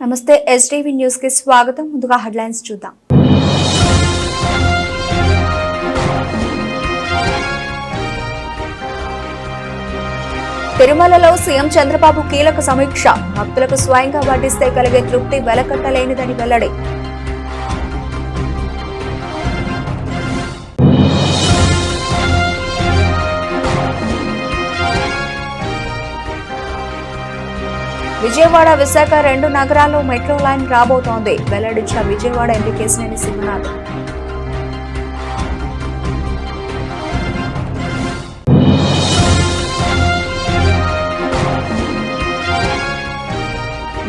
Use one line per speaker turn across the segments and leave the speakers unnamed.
నమస్తే STV news కి స్వాగతం. ముందుగా హెడ్లైన్స్ చూద్దాం. తిరుమలలో సీఎం చంద్రబాబు కీలక సమీక్ష. భక్తులకు స్వయంగా వడ్డిస్తే కలిగే తృప్తి వెలకట్టలేనిదని వెల్లడి. విజయవాడ విశాఖ రెండు నగరాల్లో మెట్రో లైన్ రాబోతోంది. వెల్లడించిన విజయవాడ ఎంపీ కేశినేని సింగనాథ్.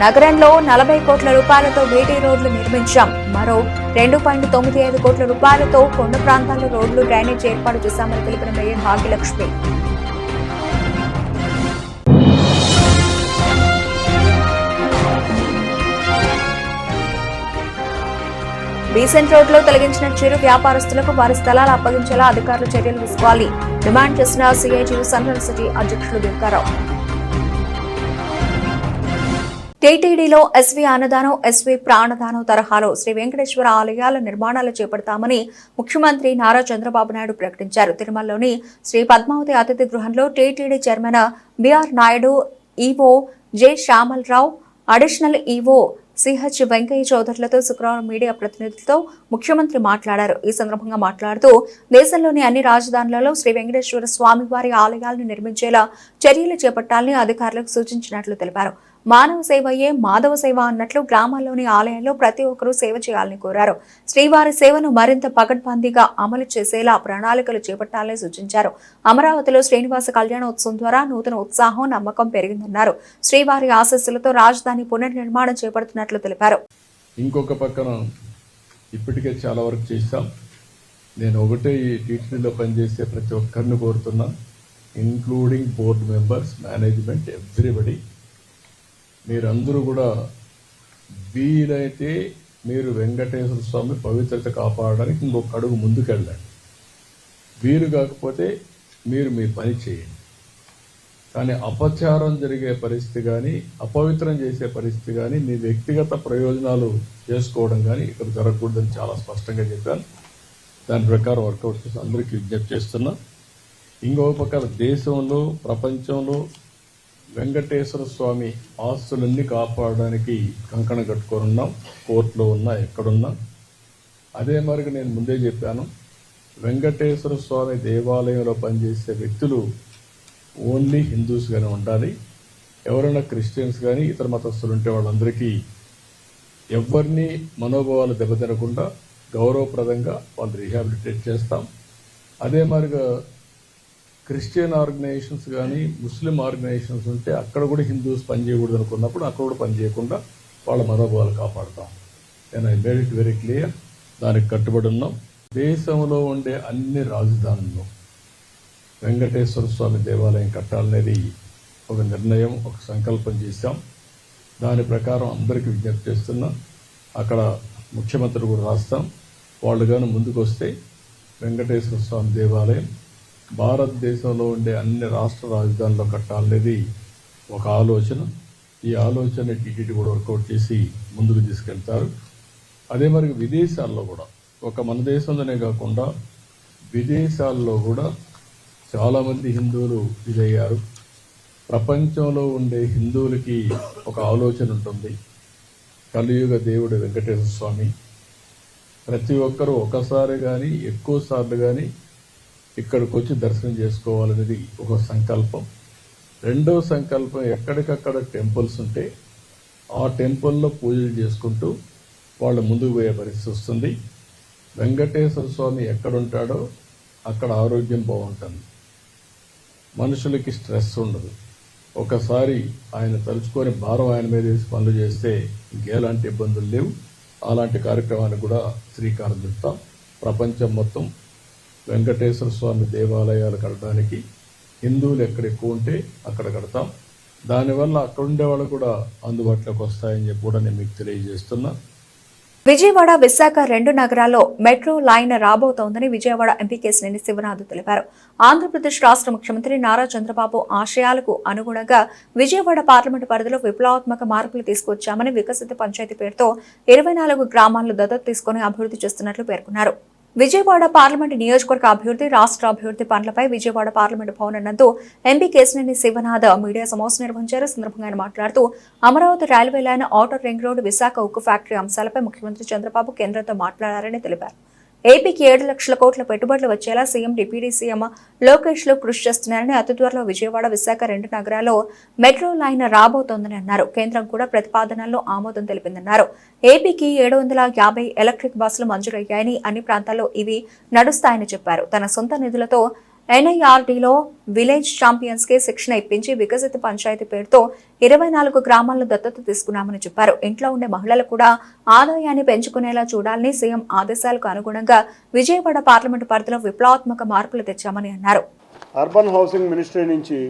నగరంలో 40 కోట్ల రూపాయలతో బీటీ రోడ్లు నిర్మించాం. మరో 2.95 కోట్ల రూపాయలతో కొండ ప్రాంతాల్లో రోడ్లు డ్రైనేజ్ ఏర్పాటు చేశామని తెలిపిన మేయర్ భాగ్యలక్ష్మి. బీసెంట్ రోడ్లో తొలగించిన చిరు వ్యాపారస్తులకు వారి స్థలాలు అప్పగించేలా అధికారులు చర్యలు తీసుకోవాలి డిమాండ్ చేసిన సిఐటియు సెంట్రల్ సిటీ అధ్యక్షులు దుర్గారావు. టీటీడీలో ఎస్వీ అన్నదానం, ఎస్వీ ప్రాణదానం తరహాలో శ్రీ వెంకటేశ్వర ఆలయాల నిర్మాణాలు చేపడతామని ముఖ్యమంత్రి నారా చంద్రబాబు నాయుడు ప్రకటించారు. తిరుమలలోని శ్రీ పద్మావతి అతిథి గృహంలో TTD chairman B R Naidu, EO J Shyamala Rao, additional EO C H Venkaiah చౌదరులతో శుక్రవారం మీడియా ప్రతినిధులతో ముఖ్యమంత్రి మాట్లాడారు. ఈ సందర్భంగా మాట్లాడుతూ దేశంలోని అన్ని రాజధానులలో శ్రీ వెంకటేశ్వర స్వామి వారి ఆలయాలను నిర్మించేలా చర్యలు చేపట్టాలని అధికారులకు సూచించినట్లు తెలిపారు. మానవ సేవయే మాధవ సేవ అన్నట్లు గ్రామాల్లోని ఆలయాల్లో ప్రతి ఒక్కరూ సేవ చేయాలని కోరారు. శ్రీవారి సేవను మరింత పకడ్బందీగా అమలు చేసేలా ప్రణాళికలు చేపట్టాలని సూచించారు. అమరావతిలో శ్రీనివాస కళ్యాణోత్సవం ద్వారా నూతన ఉత్సాహం, నమ్మకం పెరిగిందన్నారు. శ్రీవారి ఆశీస్సులతో రాజధాని పునర్నిర్మాణం చేపడుతున్నట్లు తెలిపారు.
ఇంకొక పక్కన ఇప్పటికే చాలా వరకు చేశాం. నేను ఒకటే ఈ టీటీడీలో పనిచేసే ప్రతి ఒక్కరిని కోరుతున్నా, including board members, management, everybody, మీరందరూ కూడా వీలైతే మీరు వెంకటేశ్వర స్వామి పవిత్రత కాపాడడానికి ఇంకొక అడుగు ముందుకెళ్ళండి. వీలు కాకపోతే మీరు మీ పని చేయండి. కానీ అపచారం జరిగే పరిస్థితి కానీ, అపవిత్రం చేసే పరిస్థితి కానీ, మీ వ్యక్తిగత ప్రయోజనాలు చేసుకోవడం కానీ ఇక్కడ జరగకూడదని చాలా స్పష్టంగా చెప్పాను. దాని ప్రకారం వర్కౌట్ చేసి అందరికీ విజ్ఞప్తి చేస్తున్నా. ఇంకొక పక్కన దేశంలో, ప్రపంచంలో వెంకటేశ్వర స్వామి ఆస్తులన్నీ కాపాడడానికి కంకణ కట్టుకోనున్నాం. కోర్టులో ఉన్నా, ఎక్కడున్నా. అదే మరికి నేను ముందే చెప్పాను, వెంకటేశ్వర స్వామి దేవాలయంలో పనిచేసే వ్యక్తులు ఓన్లీ హిందూస్గానే ఉండాలి. ఎవరైనా క్రిస్టియన్స్ కానీ ఇతర మతస్థులు ఉంటే వాళ్ళందరికీ ఎవరిని మనోభావాలు దెబ్బతినకుండా గౌరవప్రదంగా వాళ్ళు రీహాబిలిటేట్ చేస్తాం. అదే మరిగా క్రిస్టియన్ ఆర్గనైజేషన్స్ కానీ, ముస్లిం ఆర్గనైజేషన్స్ ఉంటే అక్కడ కూడా హిందూస్ పనిచేయకూడదు అనుకున్నప్పుడు అక్కడ కూడా పనిచేయకుండా వాళ్ళ మనోభావాలు కాపాడుతాం. నేను I made it very clear. దానికి కట్టుబడి ఉన్నాం. దేశంలో ఉండే అన్ని రాజధానుల్లో వెంకటేశ్వర స్వామి దేవాలయం కట్టాలనేది ఒక నిర్ణయం, ఒక సంకల్పం చేశాం. దాని ప్రకారం అందరికీ విజ్ఞప్తి చేస్తున్నాం. అక్కడ ముఖ్యమంత్రి కూడా రాస్తాం. వాళ్ళు కానీ ముందుకు వస్తే వెంకటేశ్వర స్వామి దేవాలయం భారతదేశంలో ఉండే అన్ని రాష్ట్ర రాజధానుల్లో కట్టాలనేది ఒక ఆలోచన. ఈ ఆలోచన టీటీడీ కూడా వర్కౌట్ చేసి ముందుకు తీసుకెళ్తారు. అదే మరి విదేశాల్లో కూడా, ఒక మన దేశంలోనే కాకుండా విదేశాల్లో కూడా చాలామంది హిందువులు ఇదయ్యారు. ప్రపంచంలో ఉండే హిందువులకి ఒక ఆలోచన ఉంటుంది, కలియుగ దేవుడు వెంకటేశ్వర స్వామి. ప్రతి ఒక్కరూ ఒకసారి కానీ ఎక్కువ సార్లు కానీ ఇక్కడికి వచ్చి దర్శనం చేసుకోవాలనేది ఒక సంకల్పం. రెండో సంకల్పం, ఎక్కడికక్కడ టెంపుల్స్ ఉంటే ఆ టెంపుల్లో పూజలు చేసుకుంటూ వాళ్ళు ముందుకు పోయే పరిస్థితి వస్తుంది. వెంకటేశ్వర స్వామి ఎక్కడుంటాడో అక్కడ ఆరోగ్యం బాగుంటుంది, మనుషులకి స్ట్రెస్ ఉండదు. ఒకసారి ఆయన తలుచుకొని భారం ఆయన మీద వేసి పనులు చేస్తే ఇంకెలాంటి ఇబ్బందులు లేవు. అలాంటి కార్యక్రమానికి కూడా శ్రీకారం చుడతాం. ప్రపంచం మొత్తం వెంకటేశ్వర స్వామి దేవాలయాలు కట్టడానికి హిందువులు ఎక్కడ ఎక్కువ ఉంటే అక్కడ కడతాం. దానివల్ల అక్కడ ఉండే వాళ్ళు కూడా అందుబాటులోకి వస్తాయని చెప్పి కూడా నేను మీకు తెలియజేస్తున్నా.
విజయవాడ విశాఖ రెండు నగరాల్లో మెట్రో లైన్ రాబోతోందని విజయవాడ ఎంపీ కేశినేని శివనాథ్ తెలిపారు. ఆంధ్రప్రదేశ్ రాష్ట్ర ముఖ్యమంత్రి నారా చంద్రబాబు ఆశయాలకు అనుగుణంగా విజయవాడ పార్లమెంటు పరిధిలో విప్లవాత్మక మార్పులు తీసుకొచ్చామని, వికసిత పంచాయతీ పేరుతో 24 గ్రామాలను దత్తత తీసుకుని అభివృద్ధి చేస్తున్నట్లు పేర్కొన్నారు. విజయవాడ పార్లమెంటు నియోజకవర్గ అభివృద్ధి, రాష్ట్ర అభివృద్ధి పనులపై విజయవాడ పార్లమెంటు భవన్ నందు ఎంపీ కేశినేని శివనాథ్ మీడియా సమావేశం నిర్వహించారు. సందర్భంగా ఆయన మాట్లాడుతూ Amaravati railway line, outer ring road, Visakha ఉక్కు ఫ్యాక్టరీ అంశాలపై ముఖ్యమంత్రి చంద్రబాబు కేంద్రంతో మాట్లాడారని తెలిపారు. ఏపీకి 7 లక్షల కోట్ల పెట్టుబడులు వచ్చేలా సీఎం, డిప్యూటీ సీఎం లోకేష్ లు కృషి చేస్తున్నారని, అతి త్వరలో విజయవాడ విశాఖ రెండు నగరాల్లో మెట్రో లైన్ రాబోతోందని అన్నారు. కేంద్రం కూడా ప్రతిపాదనల్లో ఆమోదం తెలిపిందన్నారు. ఏపీకి 750 ఎలక్ట్రిక్ బస్సులు మంజూరయ్యాయని, అన్ని ప్రాంతాల్లో ఇవి నడుస్తాయని చెప్పారు. తన సొంత నిధులతో ఎన్ఐఆర్డీలో విలేజ్ ఛాంపియన్స్ కి శిక్షణ ఇప్పించి వికసిత పంచాయతీ పేరుతో 24 గ్రామాలను దత్తత తీసుకున్నామని చెప్పారు. ఇంట్లో ఉండే మహిళలు కూడా ఆదాయాన్ని పెంచుకునేలా చూడాలని సీఎం ఆదేశాలకు అనుగుణంగా విజయవాడ పార్లమెంటు పరిధిలో విప్లవాత్మక మార్పులు తెచ్చామని అన్నారు.
అర్బన్ హౌసింగ్ మినిస్ట్రీ నుంచి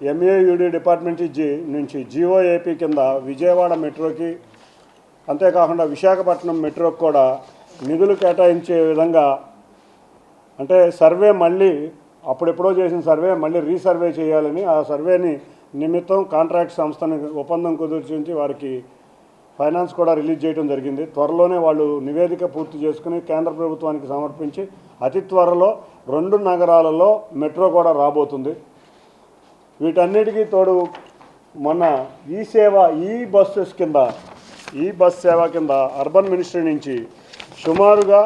ఎంఏయుడి డిపార్ట్మెంట్ నుంచి జీఓఏపీ కింద విజయవాడ మెట్రోకి, అంతేకాకుండా విశాఖపట్నం మెట్రోకి కూడా నిధులు కేటాయించే విధంగా, అంటే సర్వే మళ్ళీ అప్పుడెప్పుడో చేసిన సర్వే మళ్ళీ రీసర్వే చేయాలని, ఆ సర్వేని నిమిత్తం కాంట్రాక్ట్ సంస్థని ఒప్పందం కుదిర్చి వారికి ఫైనాన్స్ కూడా రిలీజ్ చేయడం జరిగింది. త్వరలోనే వాళ్ళు నివేదిక పూర్తి చేసుకుని కేంద్ర ప్రభుత్వానికి సమర్పించి అతి త్వరలో 2 నగరాలలో మెట్రో కూడా రాబోతుంది. వీటన్నిటికీ తోడు మొన్న ఈ బస్ సేవ కింద అర్బన్ మినిస్ట్రీ నుంచి సుమారుగా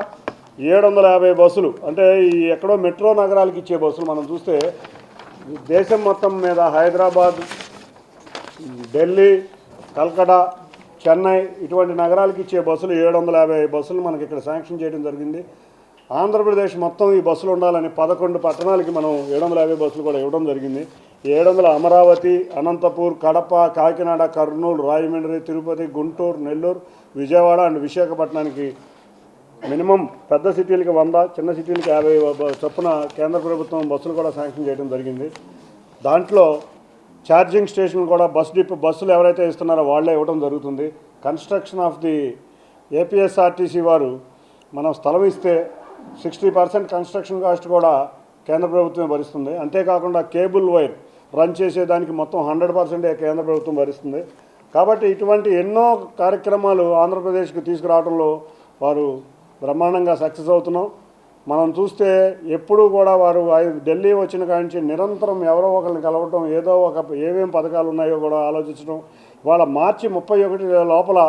750 బస్సులు, అంటే ఈ ఎక్కడో మెట్రో నగరాలకు ఇచ్చే బస్సులు మనం చూస్తే దేశం మొత్తం మీద హైదరాబాద్, ఢిల్లీ, కల్కటా, చెన్నై ఇటువంటి నగరాలకు ఇచ్చే బస్సులు 750 బస్సులు మనకి ఇక్కడ శాంక్షన్ చేయడం జరిగింది. ఆంధ్రప్రదేశ్ మొత్తం ఈ బస్సులు ఉండాలని 11 పట్టణాలకి మనం 750 బస్సులు కూడా ఇవ్వడం జరిగింది. 700 అమరావతి, అనంతపూర్, కడప, కాకినాడ, కర్నూలు, రాజమండ్రి, తిరుపతి, గుంటూరు, నెల్లూరు, విజయవాడ అండ్ విశాఖపట్నానికి మినిమం పెద్ద సిటీలకి 100, చిన్న సిటీలకి 50 చొప్పున కేంద్ర ప్రభుత్వం బస్సులు కూడా శాంక్షన్ చేయడం జరిగింది. దాంట్లో ఛార్జింగ్ స్టేషన్లు కూడా బస్సులు ఎవరైతే ఇస్తున్నారో వాళ్ళే ఇవ్వడం జరుగుతుంది. కన్స్ట్రక్షన్ ఆఫ్ ది ఏపీఎస్ఆర్టీసీ వారు మనం స్థలం ఇస్తే 60% కన్స్ట్రక్షన్ కాస్ట్ కూడా కేంద్ర ప్రభుత్వమే భరిస్తుంది. అంతేకాకుండా కేబుల్ వైర్ రన్ చేసేదానికి మొత్తం 100% కేంద్ర ప్రభుత్వం భరిస్తుంది. కాబట్టి ఇటువంటి ఎన్నో కార్యక్రమాలు ఆంధ్రప్రదేశ్కి తీసుకురావడంలో వారు బ్రహ్మాండంగా సక్సెస్ అవుతున్నాం. మనం చూస్తే ఎప్పుడూ కూడా వారు ఢిల్లీ వచ్చిన కాడి నుంచి నిరంతరం ఎవరో ఒకరిని కలవటం, ఏదో ఏమేమి పథకాలు ఉన్నాయో కూడా ఆలోచించడం. ఇవాళ మార్చి 31 లోపల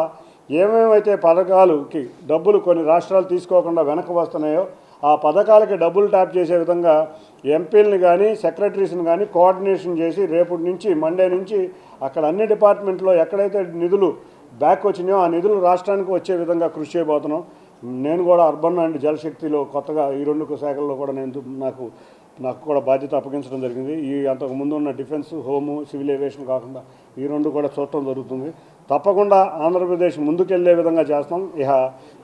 ఏమేమైతే పథకాలకి డబ్బులు కొన్ని రాష్ట్రాలు తీసుకోకుండా వెనక్కి వస్తున్నాయో ఆ పథకాలకి డబ్బులు ట్యాప్ చేసే విధంగా ఎంపీలని కానీ సెక్రటరీస్ని కానీ కోఆర్డినేషన్ చేసి రేపటి నుంచి మండే నుంచి అక్కడ అన్ని డిపార్ట్మెంట్లో ఎక్కడైతే నిధులు బ్యాక్ వచ్చినాయో ఆ నిధులు రాష్ట్రానికి వచ్చే విధంగా కృషి చేయబోతున్నాం. నేను కూడా అర్బన్ అండ్ జలశక్తిలో కొత్తగా ఈ 2 శాఖల్లో కూడా నాకు కూడా బాధ్యత అప్పగించడం జరిగింది. ఈ అంతకు ముందు ఉన్న డిఫెన్స్, హోము, సివిల్ ఏవియేషన్ కాకుండా ఈ 2 కూడా చూడటం జరుగుతుంది. తప్పకుండా ఆంధ్రప్రదేశ్ ముందుకెళ్లే విధంగా చేస్తాం. ఇక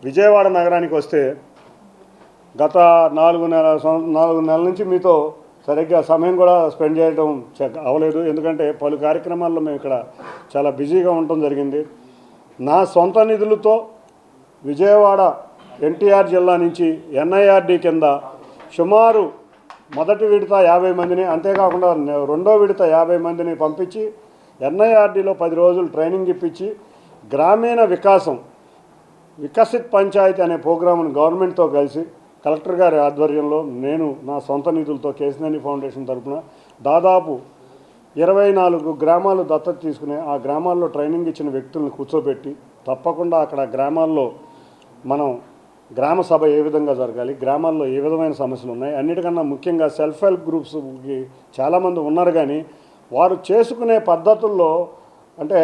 విజయవాడ నగరానికి వస్తే గత 4 నెలల నుంచి మీతో సరిగ్గా సమయం కూడా స్పెండ్ చేయడం అవ్వలేదు. ఎందుకంటే పలు కార్యక్రమాల్లో మేము ఇక్కడ చాలా బిజీగా ఉండటం జరిగింది. నా సొంత నిధులతో విజయవాడ ఎన్టీఆర్ జిల్లా నుంచి ఎన్ఐఆర్డీ కింద సుమారు మొదటి విడత 50 మందిని, అంతేకాకుండా రెండో విడత 50 మందిని పంపించి ఎన్ఐఆర్డీలో 10 రోజులు ట్రైనింగ్ ఇప్పించి గ్రామీణ వికసిత్ పంచాయతీ అనే ప్రోగ్రామ్ను గవర్నమెంట్తో కలిసి కలెక్టర్ గారి ఆధ్వర్యంలో నేను నా సొంత నిధులతో కేశినేని ఫౌండేషన్ తరఫున దాదాపు 24 గ్రామాలు దత్తత తీసుకుని ఆ గ్రామాల్లో ట్రైనింగ్ ఇచ్చిన వ్యక్తులను కూర్చోబెట్టి తప్పకుండా అక్కడ గ్రామాల్లో మనం గ్రామ సభ ఏ విధంగా జరగాలి, గ్రామాల్లో ఏ విధమైన సమస్యలు ఉన్నాయి, అన్నిటికన్నా ముఖ్యంగా సెల్ఫ్ హెల్ప్ గ్రూప్స్కి చాలామంది ఉన్నారు. కానీ వారు చేసుకునే పద్ధతుల్లో అంటే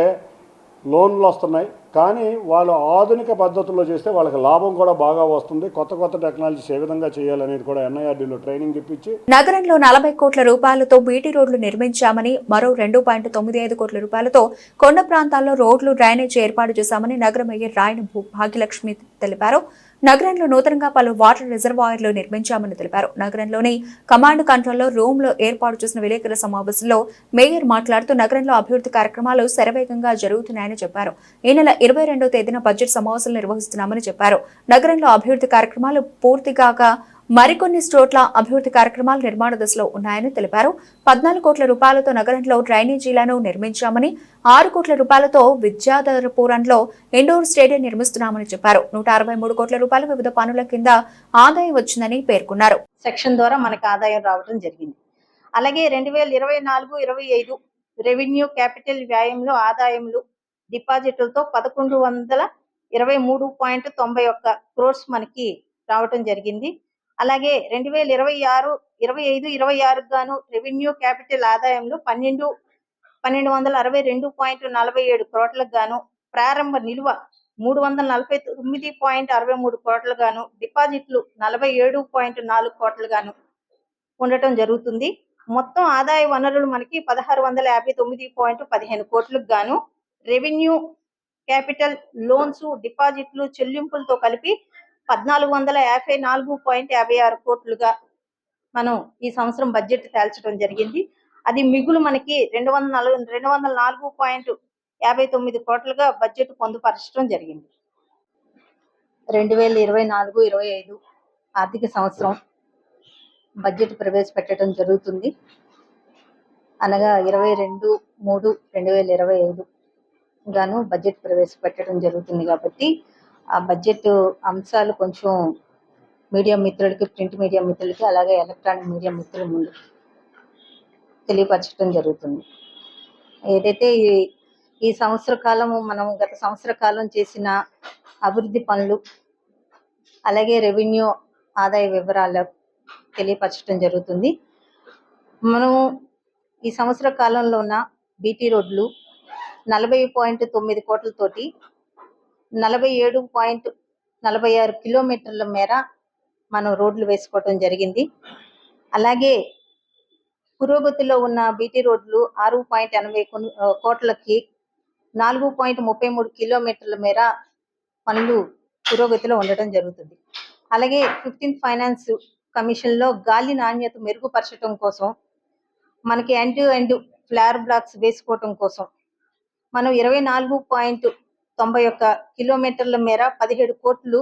లోన్లు వస్తున్నాయి, కానీ వాళ్ళు ఆధునిక పద్ధతుల్లో చేస్తే వాళ్ళకి లాభం కూడా బాగా వస్తుంది. కొత్త టెక్నాలజీస్ ఏ విధంగా చేయాలనేది కూడా ఎన్ఐఆర్డీలో ట్రైనింగ్ ఇప్పించి
నగరంలో 40 కోట్ల రూపాయలతో బీటీ రోడ్లు నిర్మించామని, మరో 2.95 కోట్ల రూపాయలతో కొండ ప్రాంతాల్లో రోడ్లు, డ్రైనేజీ ఏర్పాటు చేశామని నగర మేయర్ రాయన భాగ్యలక్ష్మి తెలిపారు. నగరంలో నూతనంగా పలు వాటర్ రిజర్వాయర్లు నిర్మించామని తెలిపారు. నగరంలోని కమాండ్ కంట్రోల్లో రూమ్ లో ఏర్పాటు చేసిన విలేకరుల సమావేశంలో మేయర్ మాట్లాడుతూ నగరంలో అభివృద్ధి కార్యక్రమాలు శరవేగంగా జరుగుతున్నాయని చెప్పారు. ఈ నెల 22వ తేదీన బడ్జెట్ సమావేశాలు నిర్వహిస్తున్నామని చెప్పారు. నగరంలో అభివృద్ధి కార్యక్రమాలు పూర్తిగా మరికొన్ని చోట్ల అభివృద్ధి కార్యక్రమాలు నిర్మాణ దశలో ఉన్నాయని తెలిపారు. 14 కోట్ల రూపాయలతో నగరంలో డ్రైనేజీలను నిర్మించామని, 6 కోట్ల రూపాయలతో విద్యాధరపురంలో ఇండోర్ స్టేడియం నిర్మిస్తున్నామని చెప్పారు. 163 కోట్ల రూపాయలు వివిధ పనుల కింద ఆదాయం వచ్చిందని పేర్కొన్నారు.
సెక్షన్ ద్వారా మనకు ఆదాయం రావడం జరిగింది. అలాగే 2024-25 రెవెన్యూ క్యాపిటల్ వ్యయంలో ఆదాయములు డిపాజిట్లతో 1123.91 క్రోర్స్ మనకి రావడం జరిగింది. అలాగే 2025-26 గాను రెవెన్యూ క్యాపిటల్ ఆదాయంలో 1262.47 కోట్లకు గాను, ప్రారంభ నిల్వ 349.63 కోట్లకు గాను, డిపాజిట్లు 47.4 కోట్లకు గాను ఉండటం జరుగుతుంది. మొత్తం ఆదాయ వనరులు మనకి 1659.15 కోట్లకు గాను, రెవెన్యూ క్యాపిటల్ లోన్స్ డిపాజిట్లు చెల్లింపులతో కలిపి 1454.56 కోట్లుగా మనం ఈ సంవత్సరం బడ్జెట్ తేల్చడం జరిగింది. అది మిగులు మనకి 204.59 కోట్లుగా బడ్జెట్ పొందుపరచడం జరిగింది. 2024-25 ఆర్థిక సంవత్సరం బడ్జెట్ ప్రవేశపెట్టడం జరుగుతుంది. అనగా 22/3/2025 గాను బడ్జెట్ ప్రవేశపెట్టడం జరుగుతుంది. కాబట్టి ఆ బడ్జెట్ అంశాలు కొంచెం మీడియా మిత్రులకి, ప్రింట్ మీడియా మిత్రులకి, అలాగే ఎలక్ట్రానిక్ మీడియా మిత్రుల ముందు తెలియపరచడం జరుగుతుంది. ఏదైతే ఈ సంవత్సర కాలము మనం గత సంవత్సర కాలం చేసిన అభివృద్ధి పనులు, అలాగే రెవెన్యూ ఆదాయ వివరాలు తెలియపరచడం జరుగుతుంది. మనం ఈ సంవత్సర కాలంలో ఉన్న బీటీ రోడ్లు 40.9 కోట్లతోటి 47.46 కిలోమీటర్ల మేర మనం రోడ్లు వేసుకోవటం జరిగింది. అలాగే పురోగతిలో ఉన్న బీటీ రోడ్లు 6.80 కోట్లకి 4.33 కిలోమీటర్ల మేర పనులు పురోగతిలో ఉండటం జరుగుతుంది. అలాగే 15th ఫైనాన్స్ కమిషన్ లో గాలి నాణ్యత మెరుగుపరచడం కోసం, మనకి end to end FLAIR blocks వేసుకోవటం కోసం మనం 24.91 కిలోమీటర్ల మేర 17 కోట్లు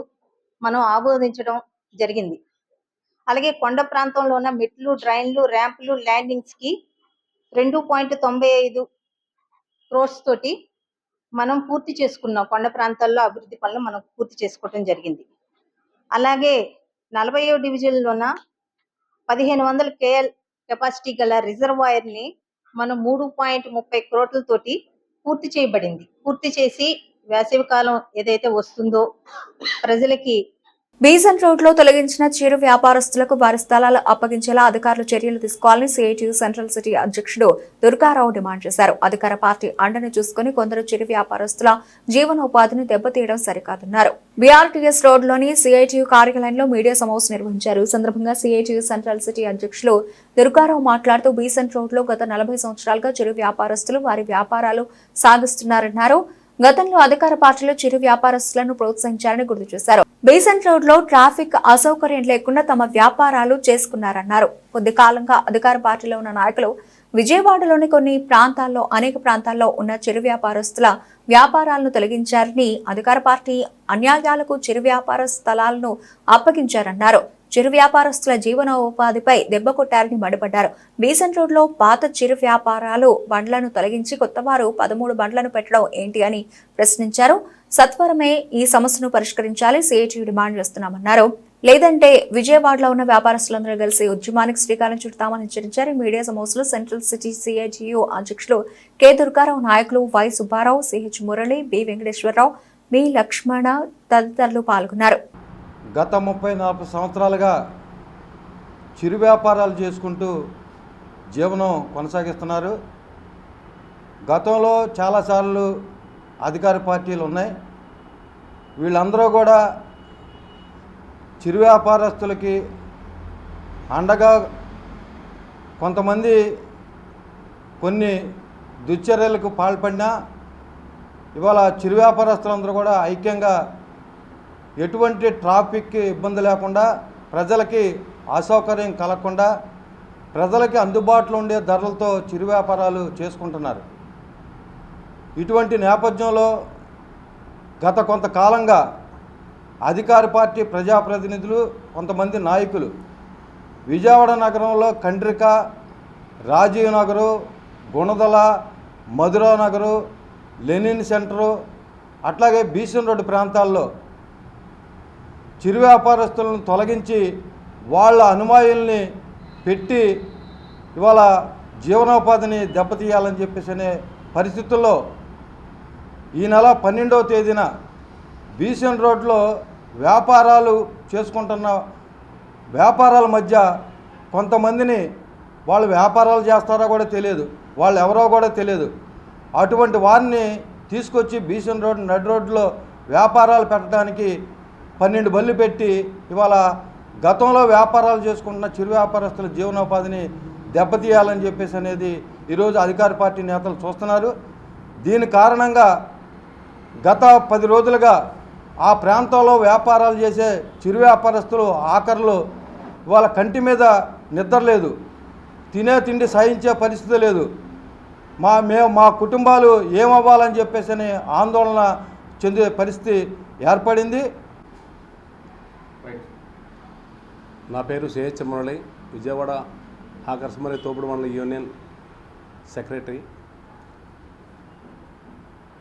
మనం ఆమోదించడం జరిగింది. అలాగే కొండ ప్రాంతంలో ఉన్న మెట్లు, డ్రైన్లు, ర్యాంపులు, ల్యాండింగ్స్ కి 2.95 క్రోర్స్ తోటి మనం పూర్తి చేసుకున్నాం. కొండ ప్రాంతాల్లో అభివృద్ధి పనులు మనం పూర్తి చేసుకోవడం జరిగింది. అలాగే 40వ డివిజన్లోన 1500 KL కెపాసిటీ గల రిజర్వాయర్ ని మనం 3.30 కోట్లతోటి పూర్తి చేయబడింది. పూర్తి చేసి వేసవి కాలం ఏదైతే వస్తుందో ప్రజలకి
బీసెంట్ రోడ్ లో తొలగించిన చిరు వ్యాపారస్తులకు వారి స్థలాలు అప్పగించేలా అధికారులు చర్యలు తీసుకోవాలని సిఐటియు సెంట్రల్ సిటీ అధ్యక్షుడు దుర్గారావు డిమాండ్ చేశారు. అధికార పార్టీ అండను చూసుకుని కొందరు చిరు వ్యాపారస్తుల జీవనోపాధిని దెబ్బతీయడం సరికాదన్నారు. బీఆర్టీఎస్ రోడ్ లోని సిఐటియు కార్యాలయంలో మీడియా సమావేశం నిర్వహించారు. ఈ సందర్భంగా సిఐటియు సెంట్రల్ సిటీ అధ్యక్షులు దుర్గారావు మాట్లాడుతూ బీసెంట్ రోడ్ లో గత 40 సంవత్సరాలుగా చిరు వ్యాపారస్తులు వారి వ్యాపారాలు సాగిస్తున్నారన్నారు. గతంలో అధికార పార్టీలో చిరు వ్యాపారస్తులను ప్రోత్సహించారని గుర్తు చేశారు. బీసెంట్ రోడ్ లో ట్రాఫిక్ అసౌకర్యం లేకుండా తమ వ్యాపారాలు చేసుకున్నారన్నారు. కొద్ది కాలంగా అధికార పార్టీలో ఉన్న నాయకులు విజయవాడలోని కొన్ని ప్రాంతాల్లో, అనేక ప్రాంతాల్లో ఉన్న చిరు వ్యాపారస్తుల వ్యాపారాలను తొలగించారని, అధికార పార్టీ అన్యాయాలకు చిరు వ్యాపార స్థలాలను అప్పగించారన్నారు. చిరు వ్యాపారస్తుల జీవనోపాధిపై దెబ్బ కొట్టారని మండిపడ్డారు. బీసెంట్ రోడ్ లో పాత చిరు వ్యాపారాలు బండ్లను తొలగించి కొత్తవారు 13 బండ్లను పెట్టడం ఏంటి అని ప్రశ్నించారు. సత్వరమే ఈ సమస్యను పరిష్కరించాలి, సిఐటియు డిమాండ్ చేస్తున్నామన్నారు. లేదంటే విజయవాడలో ఉన్న వ్యాపారస్తులందరూ కలిసి ఉద్యమానికి శ్రీకారం చుడతామని హెచ్చరించారు. మీడియా సమావేశంలో సెంట్రల్ సిటీ సిఐటియు అధ్యక్షులు కె దుర్గారావు, నాయకులు Y Subba Rao, C H Murali, B Venkateswara Rao, B Lakshmana తదితరులు పాల్గొన్నారు.
గత 34 సంవత్సరాలుగా చిరు వ్యాపారాలు చేసుకుంటూ జీవనం కొనసాగిస్తున్నారు. గతంలో చాలాసార్లు అధికార పార్టీలు ఉన్నాయి. వీళ్ళందరూ కూడా చిరు వ్యాపారస్తులకి అండగా కొంతమంది కొన్ని దుశ్చర్యలకు పాల్పడినా ఇవాళ చిరు వ్యాపారస్తులందరూ కూడా ఐక్యంగా ఎటువంటి ట్రాఫిక్కి ఇబ్బంది లేకుండా, ప్రజలకి అసౌకర్యం కలగకుండా, ప్రజలకి అందుబాటులో ఉండే ధరలతో చిరు వ్యాపారాలు చేసుకుంటున్నారు. ఇటువంటి నేపథ్యంలో గత కొంతకాలంగా అధికార పార్టీ ప్రజాప్రతినిధులు, కొంతమంది నాయకులు విజయవాడ నగరంలో కండ్రిక, రాజీవ్ నగరు, గుణదల, మధురా నగరు, లెనిన్ సెంటరు, అట్లాగే బీసన్ రోడ్డు ప్రాంతాల్లో చిరు వ్యాపారస్తులను తొలగించి వాళ్ళ అనుమాయుల్ని పెట్టి ఇవాళ జీవనోపాధిని దెబ్బతీయాలని చెప్పేసి అనే పరిస్థితుల్లో ఈ నెల 12వ తేదీన బీసన్ రోడ్లో వ్యాపారాలు చేసుకుంటున్న వ్యాపారాల మధ్య కొంతమందిని, వాళ్ళు వ్యాపారాలు చేస్తారో కూడా తెలియదు, వాళ్ళు ఎవరో కూడా తెలియదు, అటువంటి వారిని తీసుకొచ్చి బీసన్ రోడ్ నడి రోడ్లో వ్యాపారాలు పెట్టడానికి 12 బళ్ళు పెట్టి ఇవాళ గతంలో వ్యాపారాలు చేసుకుంటున్న చిరు వ్యాపారస్తుల జీవనోపాధిని దెబ్బతీయాలని చెప్పేసి అనేది ఈరోజు అధికార పార్టీ నేతలు చూస్తున్నారు. దీని కారణంగా గత 10 రోజులుగా ఆ ప్రాంతంలో వ్యాపారాలు చేసే చిరు వ్యాపారస్తులు ఆఖరులు ఇవాళ కంటి మీద నిద్ర లేదు, తినే తిండి సహించే పరిస్థితి లేదు. మా కుటుంబాలు ఏమవ్వాలని చెప్పేసి ఆందోళన చెందే పరిస్థితి ఏర్పడింది.
నా పేరు సిహెచ్ మురళి, విజయవాడ హాకర్స్ మరియు తోపుడు మండల యూనియన్ సెక్రటరీ.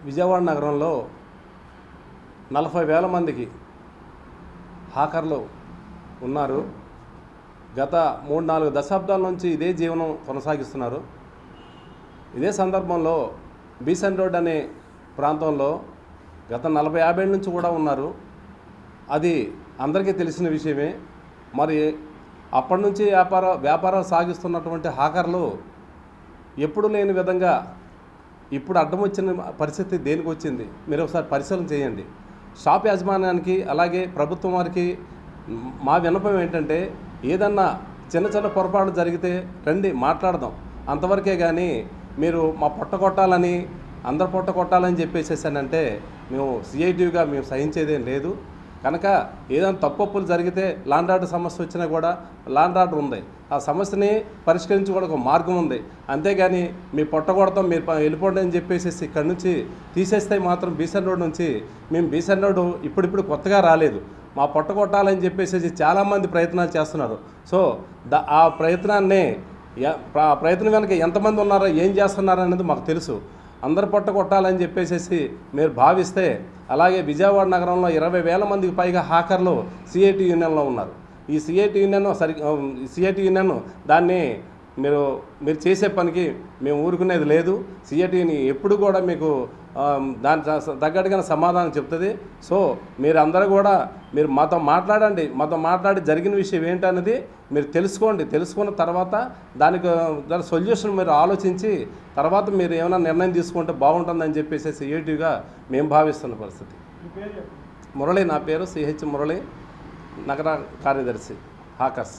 విజయవాడ నగరంలో 40,000 మందికి హాకర్లు ఉన్నారు. గత 3-4 దశాబ్దాల నుంచి ఇదే జీవనం కొనసాగిస్తున్నారు. ఇదే సందర్భంలో బీసన్ రోడ్ అనే ప్రాంతంలో గత 40-50 ఏళ్ళ నుంచి కూడా ఉన్నారు. అది అందరికీ తెలిసిన విషయమే. మరి అప్పటి నుంచి వ్యాపారాలు సాగిస్తున్నటువంటి హాకర్లు ఎప్పుడు లేని విధంగా ఇప్పుడు అడ్డం వచ్చిన పరిస్థితి దేనికి వచ్చింది మీరు ఒకసారి పరిశీలన చేయండి. షాప్ యాజమాన్యానికి అలాగే ప్రభుత్వం వారికి మా విన్నపం ఏంటంటే, ఏదన్నా చిన్న చిన్న పొరపాటు జరిగితే రండి మాట్లాడదాం, అంతవరకే కానీ మీరు మా పొట్ట కొట్టాలని, అందరు పొట్ట కొట్టాలని చెప్పేసేసానంటే మేము సిఐటిగా మేము సహించేదేం లేదు. కనుక ఏదైనా తప్పొప్పులు జరిగితే లాండ్ ఆర్డర్ సమస్య వచ్చినా కూడా లాండ్ ఆర్డర్ ఉంది, ఆ సమస్యని పరిష్కరించుకోవడం ఒక మార్గం ఉంది. అంతేగాని మీ పొట్ట కొడతాం, మీరు వెళ్ళిపోండి అని చెప్పేసి ఇక్కడి నుంచి తీసేస్తే మాత్రం బీసన్ రోడ్ నుంచి, మేము బీసన్ రోడ్డు ఇప్పుడు కొత్తగా రాలేదు, మా పొట్ట కొట్టాలని చెప్పేసి చాలామంది ప్రయత్నాలు చేస్తున్నారు. సో ఆ ప్రయత్నం వెనక ఎంతమంది ఉన్నారో ఏం చేస్తున్నారో అనేది మాకు తెలుసు. అందరు పొట్ట కొట్టాలని చెప్పేసి మీరు భావిస్తే, అలాగే విజయవాడ నగరంలో 20,000 మందికి పైగా హాకర్లు సిఐటి యూనియన్లో ఉన్నారు. ఈ సిఐటి యూనియన్ దాన్ని మీరు చేసే పనికి మేము ఊరుకునేది లేదు. సిఐటిని ఎప్పుడు కూడా మీకు దాని తగ్గట్టుగా సమాధానం చెప్తుంది. సో మీరు అందరూ కూడా మీరు మాతో మాట్లాడండి, మాతో మాట్లాడి జరిగిన విషయం ఏంటన్నది మీరు తెలుసుకోండి. తెలుసుకున్న తర్వాత దాని సొల్యూషన్ మీరు ఆలోచించి తర్వాత మీరు ఏమైనా నిర్ణయం తీసుకుంటే బాగుంటుందని చెప్పేసి సిఐటిగా మేము భావిస్తున్న పరిస్థితి. మురళి, నా పేరు సిహెచ్ మురళి, నగర కార్యదర్శి హాకర్స్.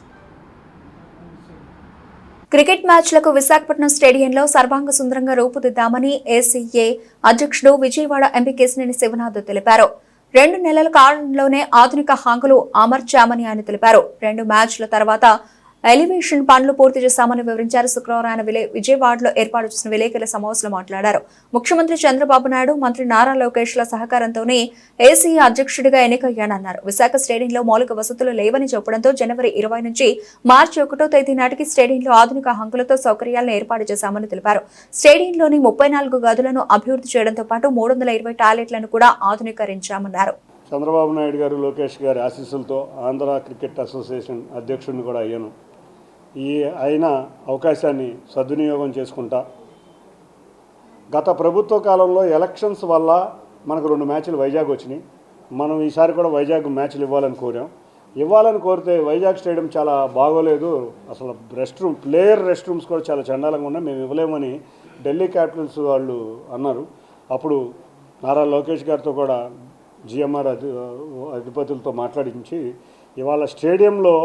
క్రికెట్ మ్యాచ్లకు విశాఖపట్నం స్టేడియంలో సర్వాంగ సుందరంగా రూపుదిద్దామని ఏసీఏ అధ్యక్షుడు విజయవాడ ఎంపీ కేశినేని శివనాథ్ తెలిపారు. 2 నెలల కాలంలోనే ఆధునిక హంగులు అమర్చామని ఆయన తెలిపారు. 2 మ్యాచ్ల తర్వాత ఎలివేషన్ పనులు పూర్తి చేశామని వివరించారు. శుక్రవారం ఆయన విజయవాడలో ఏర్పాటు చేసిన విలేకరుల సమావేశంలో మాట్లాడారు. ముఖ్యమంత్రి చంద్రబాబు నాయుడు, మంత్రి నారా లోకేష్ల సహకారంతోనే ఏసీఏ అధ్యక్షుడిగా ఎన్నికయ్యానన్నారు. విశాఖ స్టేడియంలో మౌలిక వసతులు లేవని చెప్పడంతో జనవరి 20 నుంచి మార్చి 1వ తేదీ నాటికి స్టేడియంలో ఆధునిక హంగులతో సౌకర్యాలను ఏర్పాటు చేశామని తెలిపారు. స్టేడియంలోని 34 గదులను అభివృద్ధి చేయడంతో పాటు 320 టాయిలెట్లను కూడా ఆధునీకరించామన్నారు.
చంద్రబాబు నాయుడు గారు, లోకేష్ గారి ఆశీస్సులతో ఆంధ్ర క్రికెట్ అసోసియేషన్ అధ్యక్షుడిని కూడా అయ్యాను. అయిన అవకాశాన్ని సద్వినియోగం చేసుకుంటా, గత ప్రభుత్వ కాలంలో ఎలక్షన్స్ వల్ల మనకు 2 మ్యాచ్లు వైజాగ్ వచ్చినాయి. మనం ఈసారి కూడా వైజాగ్ మ్యాచ్లు ఇవ్వాలని కోరితే వైజాగ్ స్టేడియం చాలా బాగోలేదు, అసలు ప్లేయర్ రెస్ట్ రూమ్స్ కూడా చాలా చండాలంగా ఉన్నాయి, మేము ఇవ్వలేమని ఢిల్లీ క్యాపిటల్స్ వాళ్ళు అన్నారు. అప్పుడు నారా లోకేష్ గారితో కూడా జిఎంఆర్ అధిపతులతో మాట్లాడించి ఇవాళ స్టేడియంలో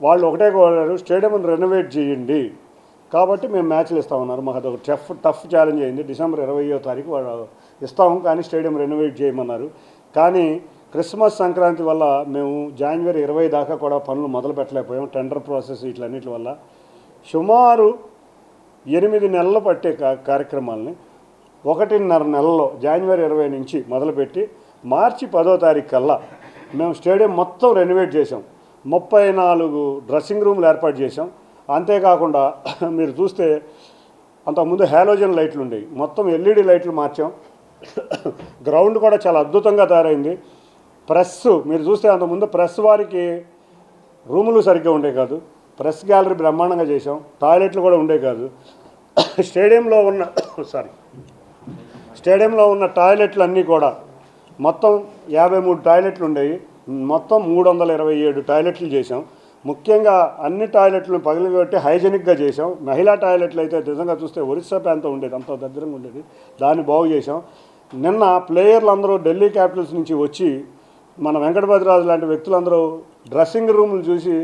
వాళ్ళు ఒకటే కోరారు, స్టేడియంని రెనోవేట్ చేయండి కాబట్టి మేము మ్యాచ్లు ఇస్తామన్నారు. మాకు అదొక టఫ్ ఛాలెంజ్ అయింది. డిసెంబర్ 20వ తారీఖు వాళ్ళు ఇస్తాము కానీ స్టేడియం రెనోవేట్ చేయమన్నారు. కానీ క్రిస్మస్ సంక్రాంతి వల్ల మేము జనవరి 20 దాకా కూడా పనులు మొదలు పెట్టలేకపోయాం. టెండర్ ప్రాసెస్ ఇట్లన్నిటి వల్ల సుమారు 8 నెలలు పట్టే కార్యక్రమాలని 1.5 నెలలో జనవరి 20 నుంచి మొదలుపెట్టి మార్చి 10వ తారీఖు కల్లా మేము స్టేడియం మొత్తం రెనోవేట్ చేసాం. 34 డ్రెస్సింగ్ రూమ్లు ఏర్పాటు చేసాం. అంతేకాకుండా మీరు చూస్తే అంతకుముందు హ్యాలోజన్ లైట్లు ఉండేవి, మొత్తం LED లైట్లు మార్చాం. గ్రౌండ్ కూడా చాలా అద్భుతంగా తయారైంది. ప్రెస్ మీరు చూస్తే అంతకుముందు ప్రెస్ వారికి రూములు సరిగ్గా ఉండే కాదు, ప్రెస్ గ్యాలరీ బ్రహ్మాండంగా చేసాం. టాయిలెట్లు కూడా ఉండే కాదు. స్టేడియంలో ఉన్న టాయిలెట్లు అన్నీ కూడా మొత్తం 53 టాయిలెట్లు ఉండేవి, మొత్తం 327 టాయిలెట్లు చేసాం. ముఖ్యంగా అన్ని టాయిలెట్లను పగిలిపెట్టి హైజెనిక్గా చేసాం. మహిళా టాయిలెట్లు అయితే నిజంగా చూస్తే ఒరిస్సా ప్రాంతం ఉండేది, అంత దరిద్రంగా ఉండేది, దాన్ని బాగు చేసాం. నిన్న ప్లేయర్లు అందరూ ఢిల్లీ క్యాపిటల్స్ నుంచి వచ్చి మన వెంకటపతిరాజు లాంటి వ్యక్తులందరూ డ్రెస్సింగ్ రూములు చూసి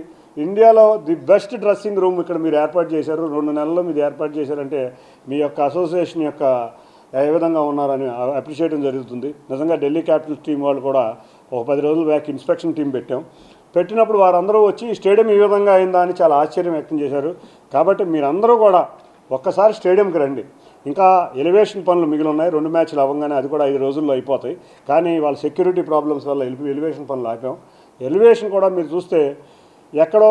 ఇండియాలో ది బెస్ట్ డ్రెస్సింగ్ రూమ్ ఇక్కడ మీరు ఏర్పాటు చేశారు, 2 నెలల్లో మీరు ఏర్పాటు చేశారంటే మీ యొక్క అసోసియేషన్ యొక్క ఏ విధంగా ఉన్నారని అప్రిషియేట్ జరుగుతుంది. నిజంగా ఢిల్లీ క్యాపిటల్స్ టీం వాళ్ళు కూడా ఒక 10 రోజుల బ్యాక్ ఇన్స్పెక్షన్ టీం పెట్టినప్పుడు వారందరూ వచ్చి స్టేడియం ఈ విధంగా అయిందా అని చాలా ఆశ్చర్యం వ్యక్తం చేశారు. కాబట్టి మీరందరూ కూడా ఒక్కసారి స్టేడియంకి రండి. ఇంకా ఎలివేషన్ పనులు మిగిలి ఉన్నాయి, 2 మ్యాచ్లు అవ్వగానే అది కూడా 5 రోజుల్లో అయిపోతాయి. కానీ వాళ్ళ సెక్యూరిటీ ప్రాబ్లమ్స్ వల్ల ఎలివేషన్ పనులు ఆపాం. ఎలివేషన్ కూడా మీరు చూస్తే ఎక్కడో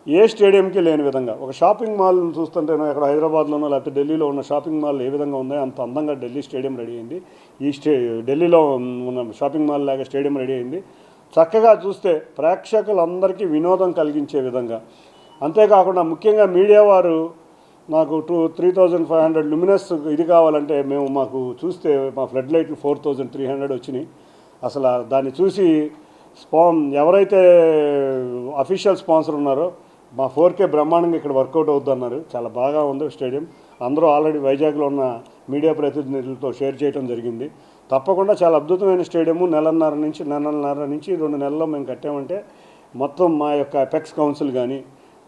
ఏ స్టేడియంకి లేని విధంగా ఒక షాపింగ్ మాల్ను చూస్తుంటేనో ఎక్కడ హైదరాబాద్లోనో లేకపోతే ఢిల్లీలో ఉన్న షాపింగ్ మాల్ ఏ విధంగా ఉన్నాయో అంత అందంగా ఢిల్లీ స్టేడియం రెడీ అయింది. ఢిల్లీలో ఉన్న షాపింగ్ మాల్ లాగా స్టేడియం రెడీ అయింది. చక్కగా చూస్తే ప్రేక్షకులందరికీ వినోదం కలిగించే విధంగా. అంతేకాకుండా ముఖ్యంగా మీడియా వారు నాకు 3500 లుమినస్ ఇది కావాలంటే మాకు చూస్తే మా ఫ్లడ్ లైట్లు 4300 వచ్చినాయి. అసలు దాన్ని చూసి ఎవరైతే అఫీషియల్ స్పాన్సర్ ఉన్నారో మా 4K బ్రహ్మాండంగా ఇక్కడ వర్కౌట్ అవుతుందన్నారు. చాలా బాగా ఉంది స్టేడియం. అందరూ ఆల్రెడీ వైజాగ్లో ఉన్న మీడియా ప్రతినిధులతో షేర్ చేయడం జరిగింది. తప్పకుండా చాలా అద్భుతమైన స్టేడియము. నెలన్నర నుంచి 2 నెలల్లో మేము కట్టామంటే మొత్తం మా యొక్క అపెక్స్ కౌన్సిల్ కానీ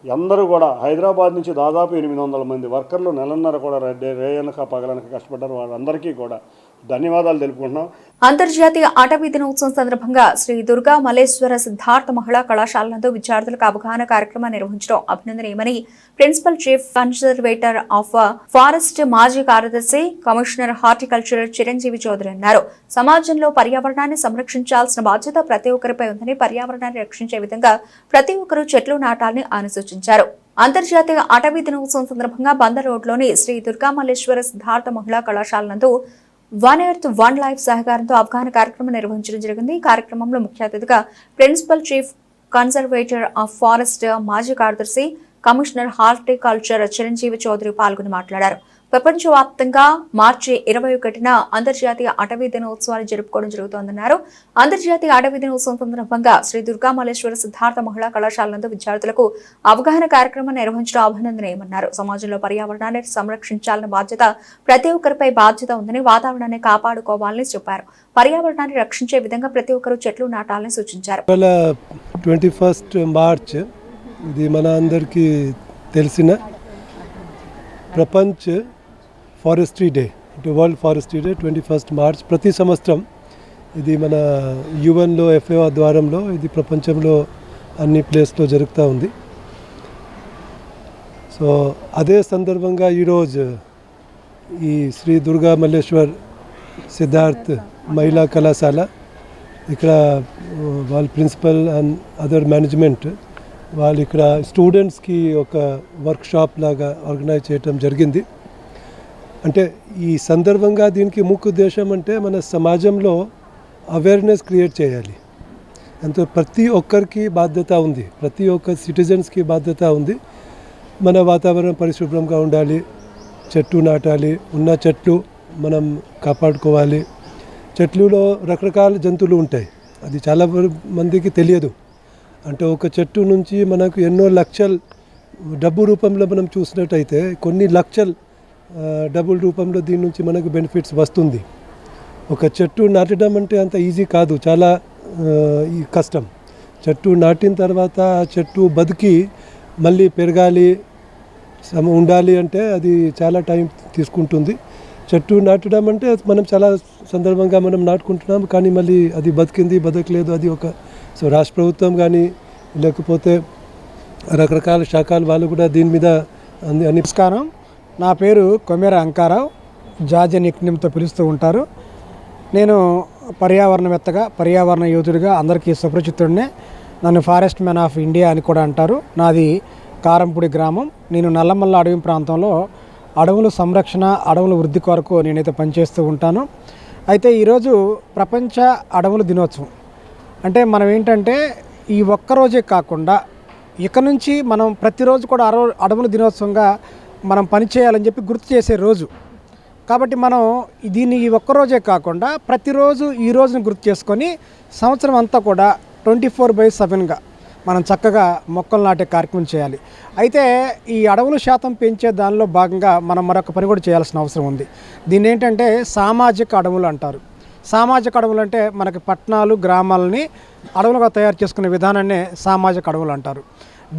అందరూ కూడా హైదరాబాద్ నుంచి దాదాపు 800 మంది వర్కర్లు నెలన్నర కూడా రేయనక పగలనక కష్టపడ్డారు. వాళ్ళందరికీ కూడా ధన్యవాదాలు తెలుపుకుంటున్నాం.
అంతర్జాతీయ అటవీ దినోత్సవం సందర్భంగా శ్రీ దుర్గా మల్లేశ్వర సిద్ధార్థ మహిళా కళాశాల నందు విద్యార్థులకు అవగాహన కార్యక్రమం నిర్వహించడం అభినందనీయమని principal chief conservator of forest మాజీ కార్యదర్శి కమిషనర్ హార్టికల్చర్ చిరంజీవి చౌదరి అన్నారు. సమాజంలో పర్యావరణాన్ని సంరక్షించాల్సిన బాధ్యత ప్రతి ఒక్కరిపై ఉందని, పర్యావరణాన్ని రక్షించే విధంగా ప్రతి ఒక్కరూ చెట్లు నాటాలని ఆయన సూచించారు. అంతర్జాతీయ అటవీ దినోత్సవం సందర్భంగా బందర్ రోడ్లోని శ్రీ దుర్గా మల్లేశ్వర సిద్ధార్థ మహిళా కళాశాల నందు 1 Earth 1 Life సహకారంతో అవగాహన కార్యక్రమం నిర్వహించడం జరిగింది. ఈ కార్యక్రమంలో ముఖ్య అతిథిగా principal chief conservator of forest మాజీ కార్యదర్శి కమిషనర్ హార్టికల్చర్ చిరంజీవి చౌదరి పాల్గొని మాట్లాడారు. ప్రపంచవ్యాప్తంగా మార్చి 21న అంతర్జాతీయ అటవీ దినోత్సవాన్ని జరుపుకోవడం జరుగుతోందన్నారు. అంతర్జాతీయ అటవీ దినోత్సవం సందర్భంగా శ్రీ దుర్గా మల్లేశ్వర సిద్ధార్థ మహిళా కళాశాల నందు విద్యార్థులకు అవగాహన కార్యక్రమం నిర్వహించడం అభినందనీయమన్నారు. సమాజంలో పర్యావరణాన్ని సంరక్షించాలన్న బాధ్యత ప్రతి ఒక్కరిపై బాధ్యత ఉందని, వాతావరణాన్ని కాపాడుకోవాలని చెప్పారు. పర్యావరణాన్ని రక్షించే విధంగా ప్రతి ఒక్కరూ చెట్లు నాటాలని సూచించారు.
21 మార్చ్ ఇది మన అందరికీ తెలిసిన ప్రపంచ forestry day, world forestry day 21 March. ప్రతి సంవత్సరం ఇది మన యుఎన్లో FAO ఆధ్వర్యంలో ఇది ప్రపంచంలో అన్ని ప్లేస్లో జరుగుతూ ఉంది. సో అదే సందర్భంగా ఈరోజు ఈ శ్రీ దుర్గా మల్లేశ్వర్ సిద్ధార్థ్ మహిళా కళాశాల ఇక్కడ వాళ్ళ ప్రిన్సిపల్ అండ్ అదర్ మేనేజ్మెంట్ వాళ్ళు ఇక్కడ స్టూడెంట్స్కి ఒక వర్క్షాప్ లాగా ఆర్గనైజ్ చేయటం జరిగింది. అంటే ఈ సందర్భంగా దీనికి ముఖ్య ఉద్దేశం అంటే మన సమాజంలో అవేర్నెస్ క్రియేట్ చేయాలి. అంటే ప్రతి ఒక్కరికి బాధ్యత ఉంది, ప్రతి ఒక్క సిటిజన్స్కి బాధ్యత ఉంది. మన వాతావరణం పరిశుభ్రంగా ఉండాలి, చెట్టు నాటాలి, ఉన్న చెట్లు మనం కాపాడుకోవాలి. చెట్లులో రకరకాల జంతువులు ఉంటాయి, అది చాలా మందికి తెలియదు. అంటే ఒక చెట్టు నుంచి మనకు ఎన్నో లక్షల డబ్బు రూపంలో మనం చూసినట్టయితే కొన్ని లక్షల డబ్బుల రూపంలో దీని నుంచి మనకు బెనిఫిట్స్ వస్తుంది. ఒక చెట్టు నాటడం అంటే అంత ఈజీ కాదు, చాలా కష్టం. చెట్టు నాటిన తర్వాత ఆ చెట్టు బతికి మళ్ళీ పెరగాలి, ఉండాలి అంటే అది చాలా టైం తీసుకుంటుంది. చెట్టు నాటడం అంటే మనం చాలా సందర్భంగా మనం నాటుకుంటున్నాం, కానీ మళ్ళీ అది బతికింది బతకలేదు అది ఒక. సో రాష్ట్ర ప్రభుత్వం కానీ లేకపోతే రకరకాల శాఖల వాళ్ళు కూడా దీని మీద అన్ని
నమస్కారం, నా పేరు కొమెర అంకారావు, జార్జ్ నిక్నేమ్తో పిలుస్తూ ఉంటారు. నేను పర్యావరణవేత్తగా, పర్యావరణ యోధుడిగా అందరికీ సుపరిచితుడినే. నన్ను ఫారెస్ట్ మ్యాన్ ఆఫ్ ఇండియా అని కూడా అంటారు. నాది కారంపూడి గ్రామం. నేను నల్లమల్ల అడవి ప్రాంతంలో అడవుల సంరక్షణ, అడవుల వృద్ధి కొరకు నేనైతే పనిచేస్తూ ఉంటాను. అయితే ఈరోజు ప్రపంచ అడవుల దినోత్సవం. అంటే మనం ఏంటంటే ఈ ఒక్కరోజే కాకుండా ఇక నుంచి మనం ప్రతిరోజు కూడా అడవుల దినోత్సవంగా మనం పనిచేయాలని చెప్పి గుర్తు చేసే రోజు. కాబట్టి మనం దీన్ని ఈ ఒక్కరోజే కాకుండా ప్రతిరోజు ఈ రోజుని గుర్తు చేసుకొని సంవత్సరం అంతా కూడా 24/7గా మనం చక్కగా మొక్కలు నాటే కార్యక్రమం చేయాలి. అయితే ఈ అడవుల శాతం పెంచే దానిలో భాగంగా మనం మరొక పని కూడా చేయాల్సిన అవసరం ఉంది. దీన్ని ఏంటంటే సామాజిక అడవులు అంటారు. సామాజిక అడవులు అంటే మనకి పట్టణాలు, గ్రామాలని అడవులుగా తయారు చేసుకునే విధానాన్నే సామాజిక అడవులు అంటారు.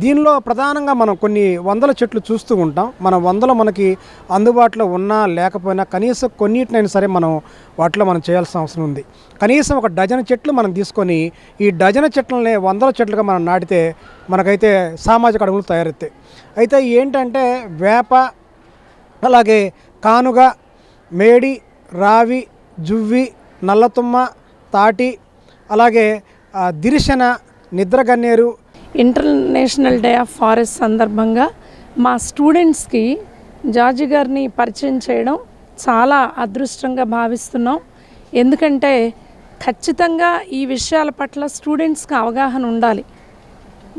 దీనిలో ప్రధానంగా మనం కొన్ని వందల చెట్లు చూస్తూ ఉంటాం. మన వందలు మనకి అందుబాటులో ఉన్నా లేకపోయినా కనీసం కొన్నిటినైనా సరే మనం వాటిలో మనం చేయాల్సిన అవసరం ఉంది. కనీసం ఒక డజన్ చెట్లు మనం తీసుకొని ఈ డజన్ చెట్లనే వందల చెట్లుగా మనం నాటితే మనకైతే సామాజిక అడవులు తయారవుతాయి. అయితే ఏంటంటే వేప, అలాగే కానుగ, మేడి, రావి, జువ్వి, నల్లతుమ్మ, తాటి, అలాగే దిరిశన, నిద్రగన్నేరు.
ఇంటర్నేషనల్ డే ఆఫ్ ఫారెస్ట్ సందర్భంగా మా స్టూడెంట్స్కి జార్జి గారిని పరిచయం చేయడం చాలా అదృష్టంగా భావిస్తున్నాం. ఎందుకంటే ఖచ్చితంగా ఈ విషయాల పట్ల స్టూడెంట్స్కి అవగాహన ఉండాలి.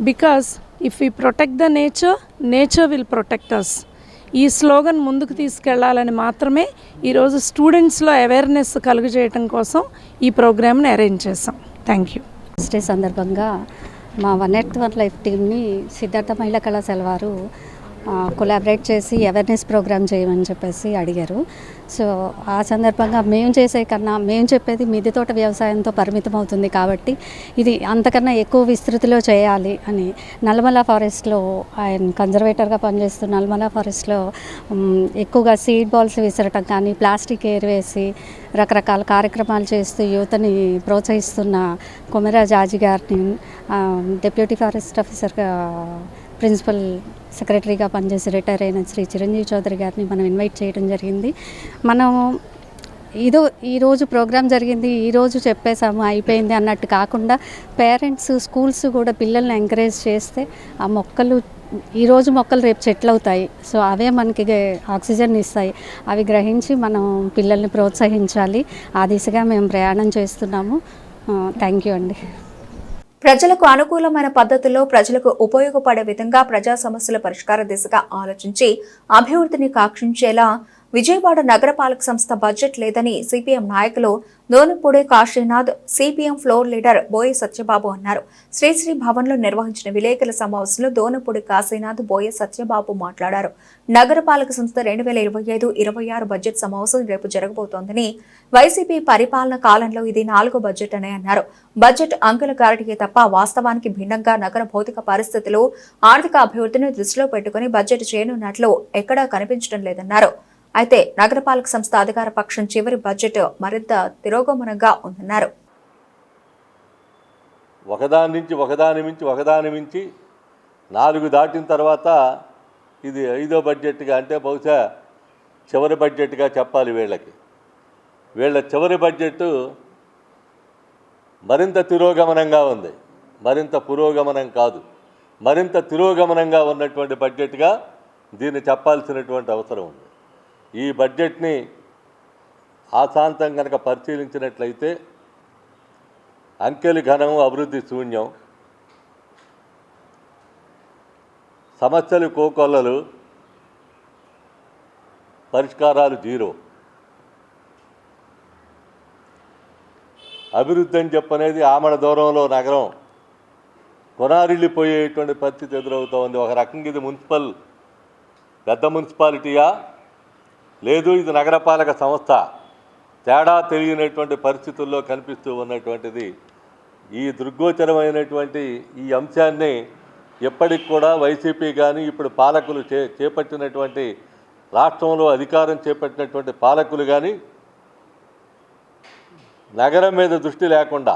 Because if we protect the nature, nature will protect us. ఈ స్లోగన్ ముందుకు తీసుకెళ్లాలని మాత్రమే ఈరోజు స్టూడెంట్స్లో అవేర్నెస్ కలుగజేయడం కోసం ఈ ప్రోగ్రామ్ని అరేంజ్ చేసాం. Thank you.
డే సందర్భంగా మా 181 లైఫ్ టీమ్ని సిద్ధార్థ మహిళా కళాశాల వారు కొలాబరేట్ చేసి అవేర్నెస్ ప్రోగ్రామ్ చేయమని చెప్పేసి అడిగారు. సో ఆ సందర్భంగా మేము చేసే కన్నా మేము చెప్పేది మిద్దె తోట వ్యవసాయంతో పరిమితం అవుతుంది కాబట్టి ఇది అంతకన్నా ఎక్కువ విస్తృతిలో చేయాలి అని నల్లమల ఫారెస్ట్లో ఆయన కన్జర్వేటర్గా పనిచేస్తూ నల్లమల ఫారెస్ట్లో ఎక్కువగా సీడ్ బాల్స్ విసరటం కానీ ప్లాస్టిక్ ఏరివేసి రకరకాల కార్యక్రమాలు చేస్తూ యువతని ప్రోత్సహిస్తున్న కొమెర జార్జి గారిని డిప్యూటీ ఫారెస్ట్ ఆఫీసర్గా ప్రిన్సిపల్ సెక్రటరీగా పనిచేసి రిటైర్ అయిన శ్రీ చిరంజీవి చౌదరి గారిని మనం ఇన్వైట్ చేయడం జరిగింది. మనం ఈరోజు ప్రోగ్రాం జరిగింది, ఈరోజు చెప్పేసాము అయిపోయింది అన్నట్టు కాకుండా పేరెంట్స్, స్కూల్స్ కూడా పిల్లల్ని ఎంకరేజ్ చేస్తే ఆ మొక్కలు ఈరోజు మొక్కలు రేపు చెట్లు అవుతాయి. సో అవే మనకి ఆక్సిజన్ ఇస్తాయి. అవి గ్రహించి మనం పిల్లల్ని ప్రోత్సహించాలి. ఆ దిశగా మేము ప్రయాణం చేస్తున్నాము. థ్యాంక్ యూ అండి.
ప్రజలకు అనుకూలమైన పద్ధతుల్లో ప్రజలకు ఉపయోగపడే విధంగా ప్రజా సమస్యల పరిష్కార దిశగా ఆలోచించి అభివృద్ధిని కాక్షించేలా విజయవాడ నగరపాలక సంస్థ బడ్జెట్ లేదని సిపిఎం నాయకులు Donapudi Kashinath, CPM floor leader బోయ సత్యబాబు అన్నారు. శ్రీశ్రీ భవన్లో నిర్వహించిన విలేకరుల సమావేశంలో దోనపూడి కాశీనాథ్, బోయ సత్యబాబు మాట్లాడారు. నగరపాలక సంస్థ 2025-26 బడ్జెట్ సమావేశం రేపు జరగబోతోందని, వైసీపీ పరిపాలన కాలంలో ఇది 4వ బడ్జెట్ అని అన్నారు. బడ్జెట్ అంకెల గారటికే తప్ప వాస్తవానికి భిన్నంగా నగర భౌతిక పరిస్థితులు, ఆర్థిక అభివృద్ధిని దృష్టిలో పెట్టుకుని బడ్జెట్ చేయనున్నట్లు ఎక్కడా కనిపించడం లేదన్నారు. అయితే నగరపాలక సంస్థ అధికార పక్షం చివరి బడ్జెట్ మరింత తిరోగమనంగా ఉందన్నారు.
ఒకదాని మించి 4 దాటిన తర్వాత ఇది 5వ బడ్జెట్గా, అంటే బహుశా చివరి బడ్జెట్గా చెప్పాలి. వీళ్ళ చివరి బడ్జెట్ మరింత తిరోగమనంగా ఉంది. మరింత పురోగమనం కాదు, మరింత తిరోగమనంగా ఉన్నటువంటి బడ్జెట్గా దీన్ని చెప్పాల్సినటువంటి అవసరం ఉంది. ఈ బడ్జెట్ని ఆశాంతం కనుక పరిశీలించినట్లయితే అంకెలు ఘనం, అభివృద్ధి శూన్యం, సమస్యలు కోకొల్లలు, పరిష్కారాలు జీరో. అభివృద్ధి అని చెప్పనేది ఆమడ దూరంలో నగరం కొనారిల్లిపోయేటువంటి పరిస్థితి ఎదురవుతోంది. ఒక రకంగా ఇది పెద్ద మున్సిపాలిటీయా, లేదు ఇది నగరపాలక సంస్థ, తేడా తెలియనటువంటి పరిస్థితుల్లో కనిపిస్తూ ఉన్నటువంటిది. ఈ దృగ్గోచరమైనటువంటి ఈ అంశాన్ని ఎప్పటికి కూడా వైసీపీ కానీ ఇప్పుడు పాలకులు చేపట్టినటువంటి రాష్ట్రంలో అధికారం చేపట్టినటువంటి పాలకులు కానీ నగరం మీద దృష్టి లేకుండా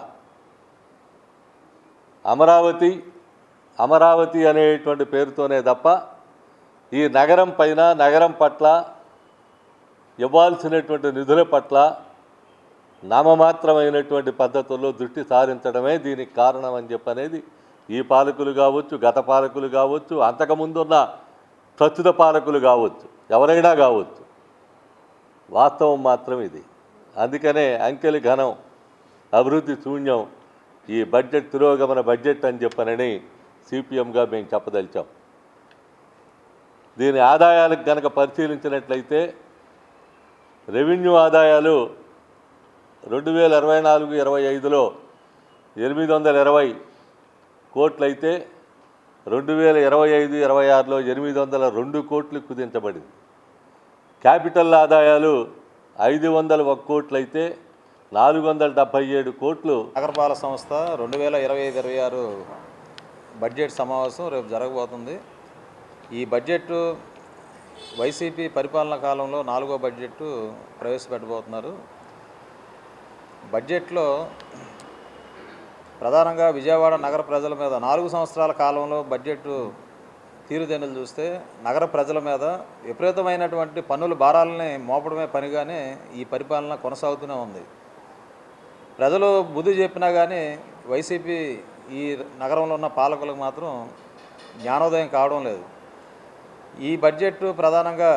అమరావతి అనేటువంటి పేరుతోనే తప్ప ఈ నగరం పైన, నగరం పట్ల ఇవ్వాల్సినటువంటి నిధుల పట్ల నామమాత్రమైనటువంటి పద్ధతుల్లో దృష్టి సారించడమే దీనికి కారణం అని చెప్పనేది ఈ పాలకులు కావచ్చు, గత పాలకులు కావచ్చు, అంతకుముందున్న ప్రస్తుత పాలకులు కావచ్చు, ఎవరైనా కావచ్చు, వాస్తవం మాత్రం ఇది. అందుకనే అంకెలు ఘనం, అభివృద్ధి శూన్యం, ఈ బడ్జెట్ తిరోగమన బడ్జెట్ అని చెప్పనని సిపిఎంగా మేము చెప్పదలిచాం. దీని ఆదాయాలకు కనుక పరిశీలించినట్లయితే రెవెన్యూ ఆదాయాలు 2024-25లో 820 కోట్లయితే 2025-26లో 802 కోట్లు కుదించబడింది. క్యాపిటల్ ఆదాయాలు 501 కోట్లయితే 477 కోట్లు.
నగరపాలక సంస్థ 2025-26 బడ్జెట్ సమావేశం రేపు జరగబోతుంది. ఈ బడ్జెట్ వైసీపీ పరిపాలనా కాలంలో 4వ బడ్జెట్ ప్రవేశపెట్టబోతున్నారు. బడ్జెట్లో ప్రధానంగా విజయవాడ నగర ప్రజల మీద 4 సంవత్సరాల కాలంలో బడ్జెట్ తీరుదెన్నులు చూస్తే నగర ప్రజల మీద విపరీతమైనటువంటి పన్నుల భారాలని మోపడమే పనిగానే ఈ పరిపాలన కొనసాగుతూనే ఉంది. ప్రజలు బుద్ధి చెప్పినా కానీ వైసీపీ ఈ నగరంలో ఉన్న పాలకులకు మాత్రం జ్ఞానోదయం కావడం లేదు. ఈ బడ్జెట్ ప్రధానంగా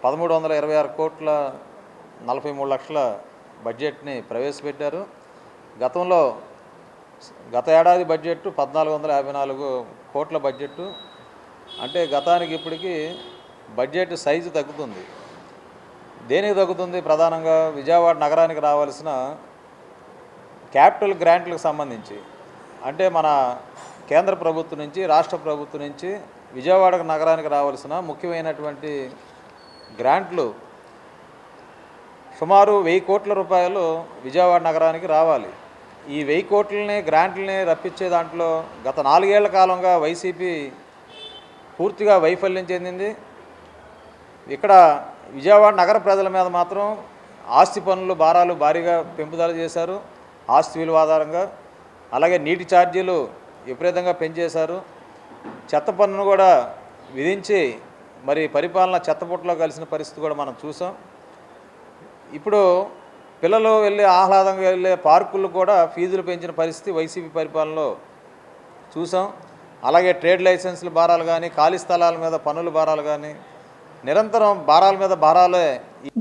1326 కోట్ల 43 లక్షల బడ్జెట్ని ప్రవేశపెట్టారు. గత ఏడాది బడ్జెట్ 1454 కోట్ల బడ్జెట్. అంటే గతానికి ఇప్పటికీ బడ్జెట్ సైజు తగ్గుతుంది. దేనికి తగ్గుతుంది? ప్రధానంగా విజయవాడ నగరానికి రావాల్సిన క్యాపిటల్ గ్రాంట్లకు సంబంధించి, అంటే మన కేంద్ర ప్రభుత్వం నుంచి, రాష్ట్ర ప్రభుత్వం నుంచి విజయవాడ నగరానికి రావాల్సిన ముఖ్యమైనటువంటి గ్రాంట్లు సుమారు 1000 కోట్ల రూపాయలు విజయవాడ నగరానికి రావాలి. ఈ 1000 కోట్లని గ్రాంట్లని రప్పించే దాంట్లో గత 4 ఏళ్ల కాలంగా వైసీపీ పూర్తిగా వైఫల్యం చెందింది. ఇక్కడ విజయవాడ నగర ప్రజల మీద మాత్రం ఆస్తి పన్నులు భారాలు భారీగా పెంపుదల చేశారు, ఆస్తి విలువ ఆధారంగా. అలాగే నీటి ఛార్జీలు విపరీతంగా పెంచేశారు. చెత్త పన్నును కూడా విధించి మరి పరిపాలన చెత్తపుట్టలో కలిసిన పరిస్థితి కూడా మనం చూసాం. ఇప్పుడు పిల్లలు వెళ్ళి ఆహ్లాదంగా వెళ్ళే పార్కులు కూడా ఫీజులు పెంచిన పరిస్థితి వైసీపీ పరిపాలనలో చూసాం. అలాగే ట్రేడ్ లైసెన్సుల భారాలు కానీ, ఖాళీ స్థలాల మీద పన్నుల భారాలు కానీ, నిరంతరం భారాల మీద భారాలే.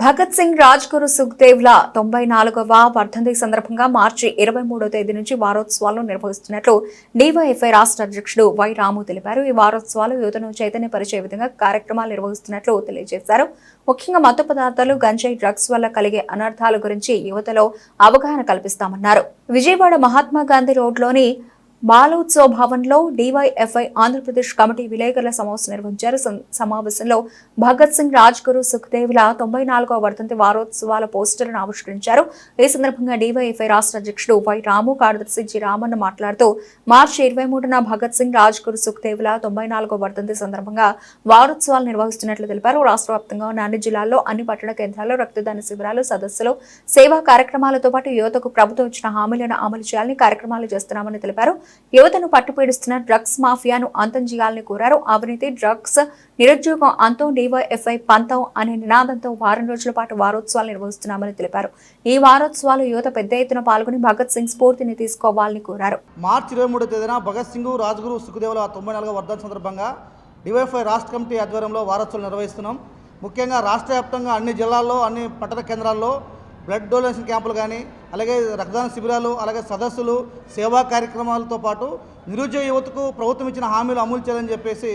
భగత్ సింగ్ రాజ్గురు సుఖ్దేవ్ల 94వ వర్ధంతి సందర్భంగా మార్చి 23వ తేదీ నుంచి వారోత్సవాలు నిర్వహిస్తున్నట్లు డీవైఎఫ్ఐ రాష్ట్ర అధ్యక్షుడు వై రాము తెలిపారు. ఈ వారోత్సవాలు యువతను చైతన్యపరిచే విధంగా కార్యక్రమాలు నిర్వహిస్తున్నట్లు తెలియజేశారు. ముఖ్యంగా మత్తు పదార్థాలు, గంజాయి, డ్రగ్స్ వల్ల కలిగే అనర్థాల గురించి యువతలో అవగాహన కల్పిస్తామన్నారు. విజయవాడ మహాత్మా గాంధీ రోడ్లోని బాలోత్సవ భవన్లో డీవైఎఫ్ఐ ఆంధ్రప్రదేశ్ కమిటీ విలేకరుల సమావేశం నిర్వహించారు. సమావేశంలో భగత్ సింగ్ రాజ్గురు సుఖ్దేవ్ల 94వ వర్ధంతి వారోత్సవాల పోస్టర్లను ఆవిష్కరించారు. ఈ సందర్భంగా డీవైఎఫ్ఐ రాష్ట్ర అధ్యక్షుడు వై రాము, కార్యదర్శి జి రామన్న మాట్లాడుతూ మార్చి 23న భగత్ సింగ్ రాజ్గురు సుఖ్దేవ్ల 94వ వర్ధంతి సందర్భంగా వారోత్సవాలు నిర్వహిస్తున్నట్లు తెలిపారు. రాష్ట్ర వ్యాప్తంగా ఉన్న అన్ని జిల్లాల్లో, అన్ని పట్టణ కేంద్రాల్లో రక్తదాన శిబిరాలు, సదస్సులు, సేవా కార్యక్రమాలతో పాటు యువతకు ప్రభుత్వం ఇచ్చిన హామీలను అమలు చేయాలని కార్యక్రమాలు చేస్తున్నామని తెలిపారు. యువతను పట్టుపీడిస్తున్న డ్రగ్స్ మాఫియాను అంతం చేయాలని కోరారు. అవినీతి, డ్రగ్స్, నిరుద్యోగం అంతం, డీవైఎఫ్ఐ పంతం అనే నినాదంతో వారం రోజుల పాటు వారోత్సవాలు నిర్వహిస్తున్నామని తెలిపారు. ఈ వారోత్సవాలు యువత పెద్ద ఎత్తున పాల్గొని భగత్ సింగ్ స్ఫూర్తిని తీసుకోవాలని కోరారు.
మార్చి 23వ తేదీన భగత్ సింగ్ రాజ్గురు సుఖ్దేవ్ల 94వ వర్ధంతి సందర్భంగా డీవైఎఫ్ఐ రాష్ట్ర కమిటీ ఆధ్వర్యంలో వారోత్సవాలు నిర్వహిస్తున్నాం. ముఖ్యంగా రాష్ట్ర వ్యాప్తంగా అన్ని జిల్లాల్లో, అన్ని పట్టణ కేంద్రాల్లో బ్లడ్ డొనేషన్ క్యాంపులు కానీ, అలాగే రక్తదాన శిబిరాలు, అలాగే సదస్సులు, సేవా కార్యక్రమాలతో పాటు నిరుద్యోగ యువతకు ప్రభుత్వం ఇచ్చిన హామీలు అమలు చేయాలని చెప్పేసి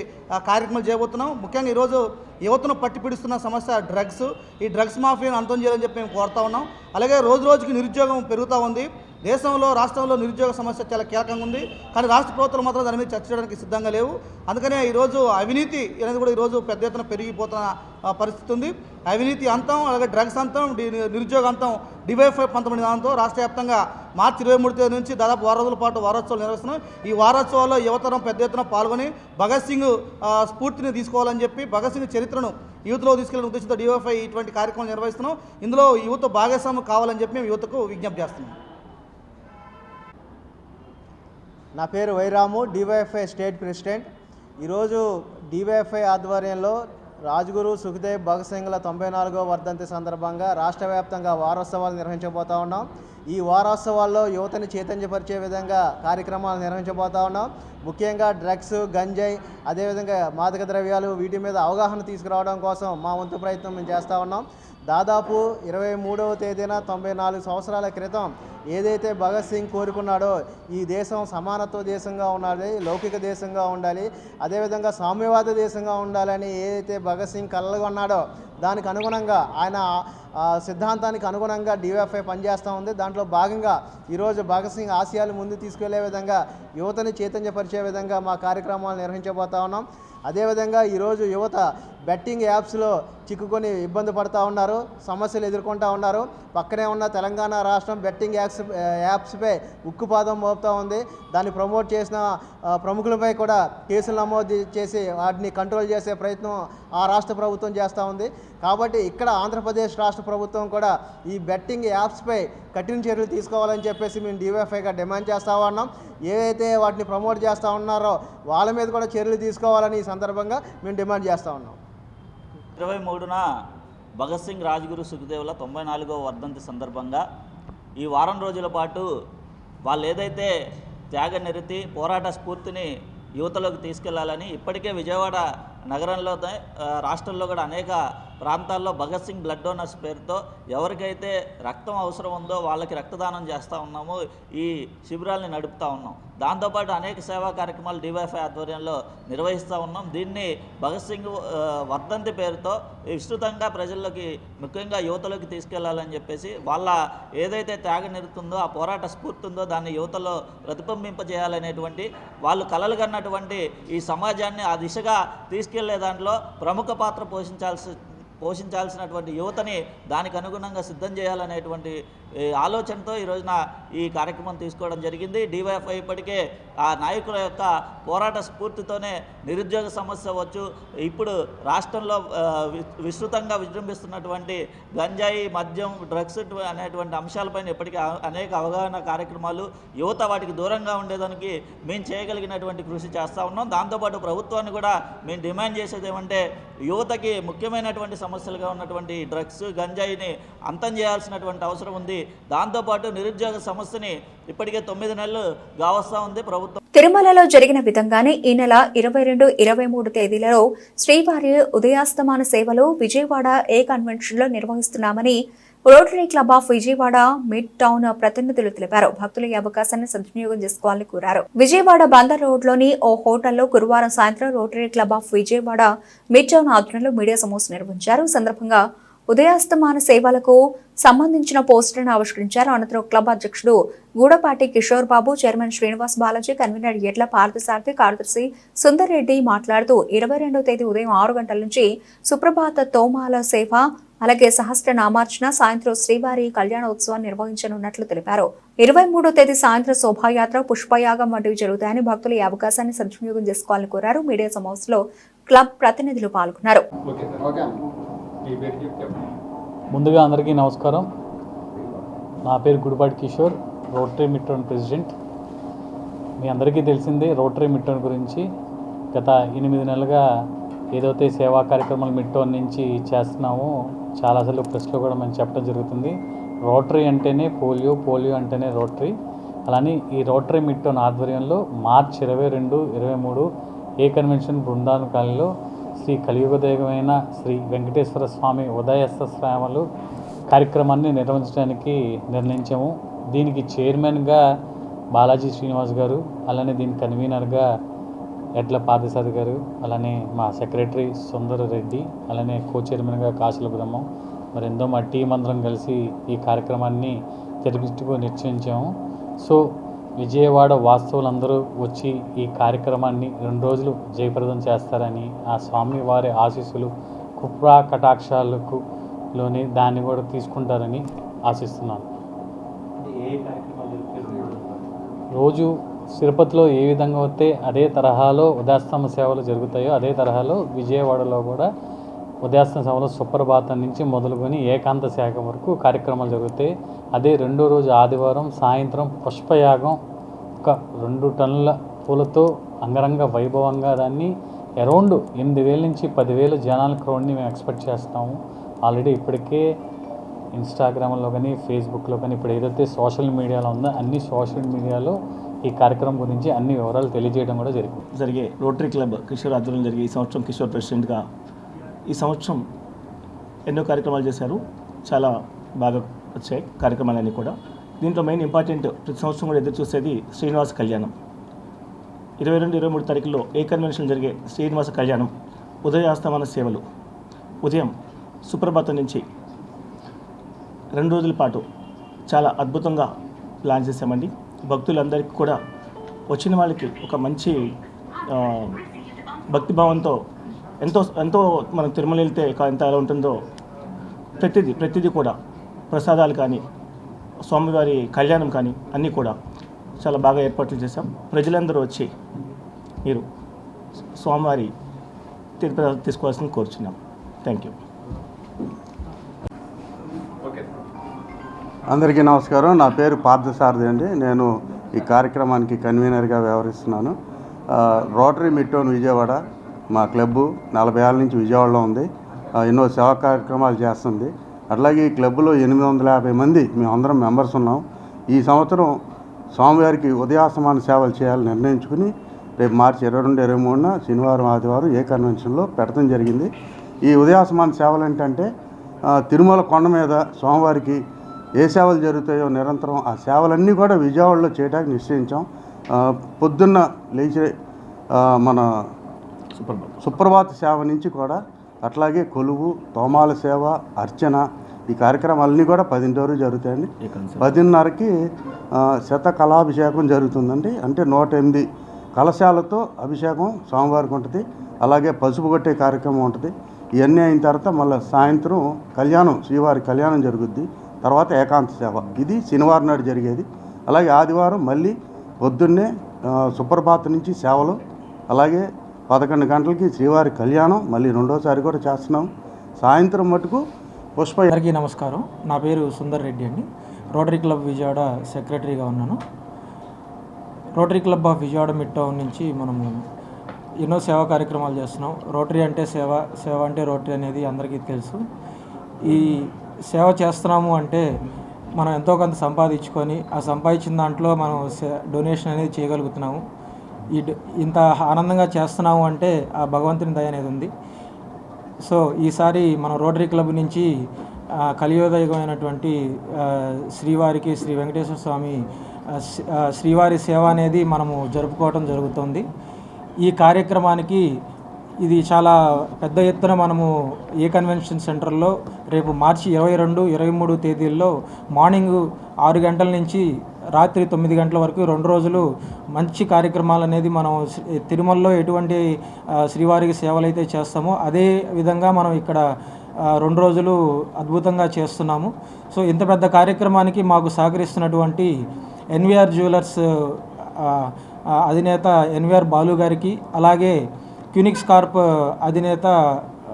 కార్యక్రమాలు చేయబోతున్నాం. ముఖ్యంగా ఈరోజు యువతను పట్టిపిడుస్తున్న సమస్య డ్రగ్స్. ఈ డ్రగ్స్ మాఫియాను అంతం చేయాలని చెప్పి మేము కోరుతా ఉన్నాం. అలాగే రోజు రోజుకి నిరుద్యోగం పెరుగుతూ ఉంది. దేశంలో రాష్ట్రంలో నిరుద్యోగ సమస్య చాలా కీలకంగా ఉంది, కానీ రాష్ట్ర ప్రభుత్వాలు మాత్రం దాని మీద చర్చ చేయడానికి సిద్ధంగా లేవు. అందుకనే ఈరోజు అవినీతి అనేది కూడా ఈరోజు పెద్ద ఎత్తున పెరిగిపోతున్న పరిస్థితి ఉంది. అవినీతి అంతం, అలాగే డ్రగ్స్ అంతం, నిరుద్యోగ అంతం డివైఎఫ్ఐ 19 దాంతో రాష్ట్ర వ్యాప్తంగా మార్చి 23 తేదీ నుంచి దాదాపు 6 రోజుల పాటు వారోత్సవాలు నిర్వహిస్తున్నాం. ఈ వారోత్సవాల్లో యువతరం పెద్ద ఎత్తున పాల్గొని భగత్ సింగ్ స్ఫూర్తిని తీసుకోవాలని చెప్పి భగత్ సింగ్ చరిత్రను యూత్లో తీసుకెళ్లిన ఉద్దేశంతో డివైఎఫ్ఐ ఇటువంటి కార్యక్రమాలు నిర్వహిస్తున్నాం. ఇందులో యువత భాగస్వామ్యం కావాలని చెప్పి మేము యువతకు విజ్ఞప్తి చేస్తున్నాం.
నా పేరు వైరాము, డివైఎఫ్ఐ స్టేట్ ప్రెసిడెంట్. ఈరోజు డివైఎఫ్ఐ ఆధ్వర్యంలో రాజ్గురు సుఖదేవ్ భగత్ సింగ్ల 94వ వర్ధంతి సందర్భంగా రాష్ట్ర వ్యాప్తంగా వారోత్సవాలు నిర్వహించబోతా ఉన్నాం. ఈ వారోత్సవాల్లో యువతని చైతన్యపరిచే విధంగా కార్యక్రమాలు నిర్వహించబోతా ఉన్నాం. ముఖ్యంగా డ్రగ్స్, గంజాయి, అదేవిధంగా మాదక ద్రవ్యాలు వీటి మీద అవగాహన తీసుకురావడం కోసం మా వంతు ప్రయత్నం మేము చేస్తూ ఉన్నాం. దాదాపు 23వ తేదీన 94 సంవత్సరాల క్రితం ఏదైతే భగత్ సింగ్ కోరుకున్నాడో ఈ దేశం సమానత్వ దేశంగా ఉండాలి, లౌకిక దేశంగా ఉండాలి, అదేవిధంగా సామ్యవాద దేశంగా ఉండాలని ఏదైతే భగత్ సింగ్ కలలుగొన్నాడో దానికి అనుగుణంగా ఆయన సిద్ధాంతానికి అనుగుణంగా డివైఎఫ్ఐ పనిచేస్తూ ఉంది. దాంట్లో భాగంగా ఈరోజు భగత్ సింగ్ ఆశయాలు ముందు తీసుకెళ్లే విధంగా యువతని చైతన్యపరిచే విధంగా మా కార్యక్రమాలు నిర్వహించబోతా ఉన్నాం. అదేవిధంగా ఈరోజు యువత బెట్టింగ్ యాప్స్లో చిక్కుకొని ఇబ్బంది పడుతూ ఉన్నారు, సమస్యలు ఎదుర్కొంటూ ఉన్నారు. పక్కనే ఉన్న తెలంగాణ రాష్ట్రం బెట్టింగ్ యాప్స్పై ఉక్కుపాదం మోపుతూ ఉంది. దాన్ని ప్రమోట్ చేసిన ప్రముఖులపై కూడా కేసులు నమోదు చేసి వాటిని కంట్రోల్ చేసే ప్రయత్నం ఆ రాష్ట్ర ప్రభుత్వం చేస్తూ ఉంది. కాబట్టి ఇక్కడ ఆంధ్రప్రదేశ్ రాష్ట్ర ప్రభుత్వం కూడా ఈ బెట్టింగ్ యాప్స్పై కఠిన చర్యలు తీసుకోవాలని చెప్పేసి మేము డివైఎఫ్ఐగా డిమాండ్ చేస్తూ ఉన్నాం. ఏవైతే వాటిని ప్రమోట్ చేస్తూ ఉన్నారో వాళ్ళ మీద కూడా చర్యలు తీసుకోవాలని ఈ సందర్భంగా మేము డిమాండ్ చేస్తూ ఉన్నాం.
23న భగత్ సింగ్, రాజ్గురు సుఖదేవ్ల 94వ వర్ధంతి సందర్భంగా ఈ వారం రోజుల పాటు వాళ్ళు ఏదైతే త్యాగనిరతి, పోరాట స్ఫూర్తిని యువతలోకి తీసుకెళ్లాలని ఇప్పటికే విజయవాడ నగరంలో, రాష్ట్రంలో కూడా అనేక ప్రాంతాల్లో భగత్ సింగ్ బ్లడ్ డోనర్స్ పేరుతో ఎవరికైతే రక్తం అవసరం ఉందో వాళ్ళకి రక్తదానం చేస్తూ ఉన్నాము. ఈ శిబిరాల్ని నడుపుతూ ఉన్నాం. దాంతోపాటు అనేక సేవా కార్యక్రమాలు డివైఎఫ్ఐ ఆధ్వర్యంలో నిర్వహిస్తూ ఉన్నాం. దీన్ని భగత్ సింగ్ వర్ధంతి పేరుతో విస్తృతంగా ప్రజల్లోకి, ముఖ్యంగా యువతలోకి తీసుకెళ్లాలని చెప్పేసి వాళ్ళ ఏదైతే త్యాగనిరుతుందో ఆ పోరాట స్ఫూర్తి ఉందో దాన్ని యువతలో ప్రతిబింబింపజేయాలనేటువంటి వాళ్ళు కలలు కన్నటువంటి ఈ సమాజాన్ని ఆ దిశగా తీసుకెళ్లే దాంట్లో ప్రముఖ పాత్ర పోషించాల్సినటువంటి యువతని దానికి అనుగుణంగా సిద్ధం చేయాలనేటువంటి ఆలోచనతో ఈ రోజున ఈ కార్యక్రమం తీసుకోవడం జరిగింది. డివైఎఫ్ఐ ఇప్పటికే ఆ నాయకుల యొక్క పోరాట స్ఫూర్తితోనే నిరుద్యోగ సమస్య అవ్వచ్చు, ఇప్పుడు రాష్ట్రంలో విస్తృతంగా విజృంభిస్తున్నటువంటి గంజాయి, మద్యం, డ్రగ్స్ అనేటువంటి అంశాలపైన ఇప్పటికీ అనేక అవగాహన కార్యక్రమాలు, యువత వాటికి దూరంగా ఉండేదానికి మేము చేయగలిగినటువంటి కృషి చేస్తూ ఉన్నాం. దాంతోపాటు ప్రభుత్వాన్ని కూడా మేము డిమాండ్ చేసేది ఏమంటే యువతకి ముఖ్యమైనటువంటి సమస్యలుగా ఉన్నటువంటి డ్రగ్స్, గంజాయిని అంతం చేయాల్సినటువంటి అవసరం ఉంది. దాంతోపాటు నిరుద్యోగ సమస్యని ఇప్పటికే 9 నెలలు గావస్తా ఉంది ప్రభుత్వం.
తిరుమలలో జరిగిన విధంగానే ఈ నెల 22, 23 తేదీలలో శ్రీవారి ఉదయాస్తమాన సేవలు విజయవాడ ఏ కన్వెన్షన్లో నిర్వహిస్తున్నామని rotary club of Vijayawada mid town ప్రతినిధులు తెలిపారు. భక్తులు ఈ అవకాశాన్ని సద్వినియోగం చేసుకోవాలని కోరారు. విజయవాడ బందర్ రోడ్లోని ఓ హోటల్లో గురువారం సాయంత్రం rotary club of Vijayawada mid town ఆధ్వర్యంలో మీడియా సమావేశం నిర్వహించారు. సందర్భంగా ఉదయాస్తమాన సేవలకు సంబంధించిన పోస్టర్ను ఆవిష్కరించారు. అనంతరం క్లబ్ అధ్యక్షుడు గూడపాటి కిషోర్ బాబు, చైర్మన్ శ్రీనివాస్ బాలాజీ, కన్వీనర్ ఎడ్ల పార్థసారథి, కార్యదర్శి సుందర్ రెడ్డి మాట్లాడుతూ 22వ తేదీ ఉదయం 6 గంటల నుంచి సుప్రభాత తోమాల సేవ, అలాగే సహస్ర నామార్చన, సాయంత్రం శ్రీవారి కళ్యాణోత్సవాన్ని నిర్వహించనున్నట్లు తెలిపారు. 23వ తేదీ సాయంత్రం శోభాయాత్ర, పుష్పయాగం వంటివి జరుగుతాయని భక్తులు ఈ అవకాశాన్ని సద్వినియోగం చేసుకోవాలని కోరారు. మీడియా సమావేశంలో క్లబ్ ప్రతినిధులు పాల్గొన్నారు.
ముందుగా అందరికీ నమస్కారం. నా పేరు Gudipati Kishore, rotary midtown president. మీ అందరికీ తెలిసిందే రోటరీ మిడ్ టౌన్ గురించి. గత 8 నెలలుగా ఏదైతే సేవా కార్యక్రమాలు మిడ్ టౌన్ నుంచి చేస్తున్నామో చాలాసార్లు ప్రెస్లో కూడా మనం చెప్పడం జరుగుతుంది. రోటరీ అంటేనే పోలియో, పోలియో అంటేనే రోటరీ. అలానే ఈ రోటరీ మిడ్ టౌన్ ఆధ్వర్యంలో మార్చి 22, 23 ఏ కన్వెన్షన్ బృందావన కాలనీలో శ్రీ కలియుగదైవమైన శ్రీ వెంకటేశ్వర స్వామి ఉదయస్త శ్రావణలు కార్యక్రమాన్ని నిర్వహించడానికి నిర్ణయించాము. దీనికి చైర్మన్గా బాలాజీ శ్రీనివాస్ గారు, అలానే దీని కన్వీనర్గా ఎడ్ల పార్థసారథి గారు, అలానే మా సెక్రటరీ సుందర్ రెడ్డి, అలానే కో చైర్మన్గా కాసుల బ్రహ్మం, మరెంతో మా టీం అందరం కలిసి ఈ కార్యక్రమాన్ని తెరపించుకు నిశ్చయించాము. సో విజయవాడ వాస్తవులందరూ వచ్చి ఈ కార్యక్రమాన్ని 2 రోజులు జయప్రదం చేస్తారని, ఆ స్వామివారి ఆశీస్సులు కృపా కటాక్షాలకు లోని దాన్ని కూడా తీసుకుంటారని ఆశిస్తున్నాను. రోజు తిరుపతిలో ఏ విధంగా వస్తే అదే తరహాలో ఉదయాస్తమ సేవలు జరుగుతాయో అదే తరహాలో విజయవాడలో కూడా ఉదయాస్తమ సేవలు సుప్రభాతం నుంచి మొదలుకొని ఏకాంత శాఖ వరకు కార్యక్రమాలు జరుగుతాయి. అదే 2వ రోజు ఆదివారం సాయంత్రం పుష్పయాగం ఒక 2 టన్నుల పూలతో అంగరంగ వైభవంగా దాన్ని అరౌండ్ 8,000 నుంచి 10,000 జనాల క్రౌడ్ని మేము ఎక్స్పెక్ట్ చేస్తాము. ఆల్రెడీ ఇప్పటికే ఇన్స్టాగ్రామ్లో కానీ ఫేస్బుక్లో కానీ ఇప్పుడు ఏదైతే సోషల్ మీడియాలో ఉందో అన్ని సోషల్ మీడియాలో ఈ కార్యక్రమం గురించి అన్ని వివరాలు తెలియజేయడం కూడా
జరిగే రోటరీ క్లబ్ కిషోర్ ఆధ్వర్యంలో జరిగే ఈ సంవత్సరం కిషోర్ ప్రెసిడెంట్గా ఈ సంవత్సరం ఎన్నో కార్యక్రమాలు చేశారు. చాలా బాగా వచ్చాయి కార్యక్రమాలన్నీ కూడా. దీంట్లో మెయిన్ ఇంపార్టెంట్ ప్రతి సంవత్సరం కూడా ఎదురు చూసేది శ్రీనివాస కళ్యాణం. 22-23 తారీఖుల్లో ఏ కన్వెన్షన్ జరిగే శ్రీనివాస కళ్యాణం ఉదయాస్తమాన సేవలు ఉదయం సుప్రభాతం నుంచి 2 రోజుల పాటు చాలా అద్భుతంగా ప్లాన్ చేశామండి. భక్తులందరికీ కూడా వచ్చిన వాళ్ళకి ఒక మంచి భక్తిభావంతో ఎంతో మనం తిరుమల వెళ్తే ఎంత ఎలా ఉంటుందో ప్రతిదీ కూడా ప్రసాదాలు కానీ స్వామివారి కళ్యాణం కానీ అన్నీ కూడా చాలా బాగా ఏర్పాట్లు చేశాం. ప్రజలందరూ వచ్చి మీరు స్వామివారి తీర్థప్రసాదాలు తీసుకోవాల్సింది కోరుచున్నాం. Thank you.
అందరికీ నమస్కారం. నా పేరు పార్థసారథి అండి. నేను ఈ కార్యక్రమానికి కన్వీనర్గా వ్యవహరిస్తున్నాను. రోటరీ మిట్టోన్ విజయవాడ మా క్లబ్బు 40 ఏళ్ళ నుంచి విజయవాడలో ఉంది. ఎన్నో సేవా కార్యక్రమాలు చేస్తుంది. అట్లాగే ఈ క్లబ్లో 850 మంది మేమందరం మెంబర్స్ ఉన్నాం. ఈ సంవత్సరం స్వామివారికి ఉదయాస్తమాన సేవలు చేయాలని నిర్ణయించుకుని రేపు మార్చి 22-23 శనివారం ఆదివారం ఏ కన్వెన్షన్లో పెట్టడం జరిగింది. ఈ ఉదయాస్తమాన సేవలు ఏంటంటే తిరుమల కొండ మీద స్వామివారికి ఏ సేవలు జరుగుతాయో నిరంతరం ఆ సేవలన్నీ కూడా విజయవాడలో చేయడానికి నిశ్చయించాం. పొద్దున్న లేచి మన సుప్రభాత సేవ నుంచి కూడా అట్లాగే కొలువు, తోమాల సేవ, అర్చన ఈ కార్యక్రమాలన్నీ కూడా 10 వరకు జరుగుతాయండి. 10:30కి శతకళాభిషేకం జరుగుతుందండి. అంటే 108 కలశాలతో అభిషేకం స్వామివారికి ఉంటుంది. అలాగే పసుపు కొట్టే కార్యక్రమం ఉంటుంది. ఇవన్నీ అయిన తర్వాత మళ్ళీ సాయంత్రం కళ్యాణం, శ్రీవారి కళ్యాణం జరుగుద్ది. తర్వాత ఏకాంత సేవ, ఇది శనివారం నాడు జరిగేది. అలాగే ఆదివారం మళ్ళీ పొద్దున్నే సుప్రభాతం నుంచి సేవలు, అలాగే 11 గంటలకి శ్రీవారి కళ్యాణం మళ్ళీ 2వసారి కూడా చేస్తున్నాం. సాయంత్రం మటుకు పుష్ప.
అందరికీ నమస్కారం. నా పేరు సుందర్ రెడ్డి అండి. రోటరీ క్లబ్ విజయవాడ సెక్రటరీగా ఉన్నాను. Rotary club of Vijayawada mid town నుంచి మనము ఎన్నో సేవా కార్యక్రమాలు చేస్తున్నాం. రోటరీ అంటే సేవ అంటే రోటరీ అనేది అందరికీ తెలుసు. ఈ సేవ చేస్తున్నాము అంటే మనం ఎంతో కొంత సంపాదించుకొని ఆ సంపాదించిన దాంట్లో మనం డొనేషన్ అనేది చేయగలుగుతున్నాము. ఇంత ఆనందంగా చేస్తున్నాము అంటే ఆ భగవంతుని దయ అనేది ఉంది. సో ఈసారి మనం రోటరీ క్లబ్ నుంచి కలియుగమైనటువంటి శ్రీవారికి శ్రీ వెంకటేశ్వర స్వామి శ్రీవారి సేవ అనేది మనము జరుపుకోవటం జరుగుతుంది. ఈ కార్యక్రమానికి ఇది చాలా పెద్ద ఎత్తున మనము ఏ కన్వెన్షన్ సెంటర్లో రేపు మార్చి 22, 23 తేదీల్లో మార్నింగ్ 6 గంటల నుంచి రాత్రి 9 గంటల వరకు 2 రోజులు మంచి కార్యక్రమాలు అనేది మనం తిరుమలలో ఎటువంటి శ్రీవారికి సేవలు అయితే చేస్తామో అదే విధంగా మనం ఇక్కడ 2 రోజులు అద్భుతంగా చేస్తున్నాము. సో ఇంత పెద్ద కార్యక్రమానికి మాకు సహకరిస్తున్నటువంటి ఎన్వీఆర్ జ్యువెలర్స్ అధినేత ఎన్వీఆర్ బాలు గారికి, అలాగే క్యూనిక్స్ కార్ప్ అధినేత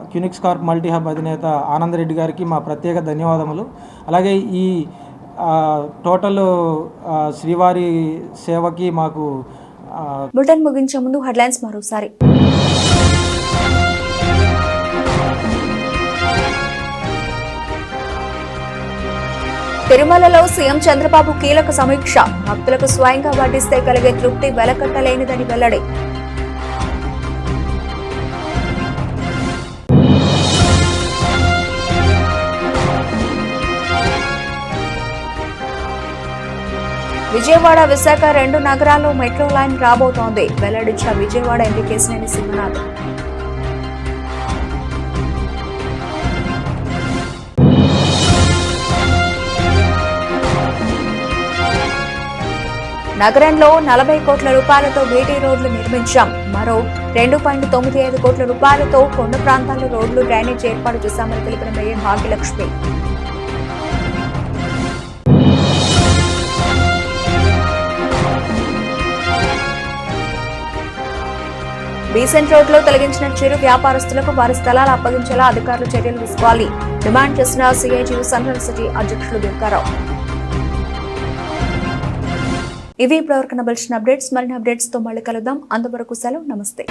క్యూనిక్స్ కార్ప్ మల్టీ హబ్ అధినేత ఆనంద్ రెడ్డి గారికి మా ప్రత్యేక ధన్యవాదములు. అలాగే ఈ టోటల్ శ్రీవారి సేవకి మాకు
బులెటిన్ ముగించే ముందు హెడ్లైన్స్ మరోసారి. తిరుమలలో సీఎం చంద్రబాబు కీలక సమీక్ష. భక్తులకు స్వయంగా వడ్డిస్తే కలిగే తృప్తి వెలకట్టలేనిదని వెల్లడి. విజయవాడ, విశాఖ 2 నగరాల్లో మెట్రో లైన్ రాబోతోంది. వెల్లడించిన విజయవాడ ఎంపీ కేశినేని శివనాథ్. నగరంలో 40 కోట్ల రూపాయలతో బీటీ రోడ్లు నిర్మించాం. మరో 2.95 కోట్ల రూపాయలతో కొండ ప్రాంతాల్లో రోడ్లు డ్రైనేజ్ ఏర్పాటు చేశామని తెలిపిన మేయర్ భాగ్యలక్ష్మి. బీసెంట్ రోడ్ లో తొలగించిన చిరు వ్యాపారస్తులకు వారి స్థలాలు అప్పగించేలా అధికారులు చర్యలు తీసుకోవాలి డిమాండ్ చేసిన సిఐటియు సెంట్రల్ సిటీ అధ్యక్షులు దుర్గారావు. ఇవి ఇప్పటివరకు బులెటిన్ అప్డేట్స్. మరిన్ని అప్డేట్స్ తో మళ్ళీ కలుద్దాం. అంతవరకు సెలవు. నమస్తే.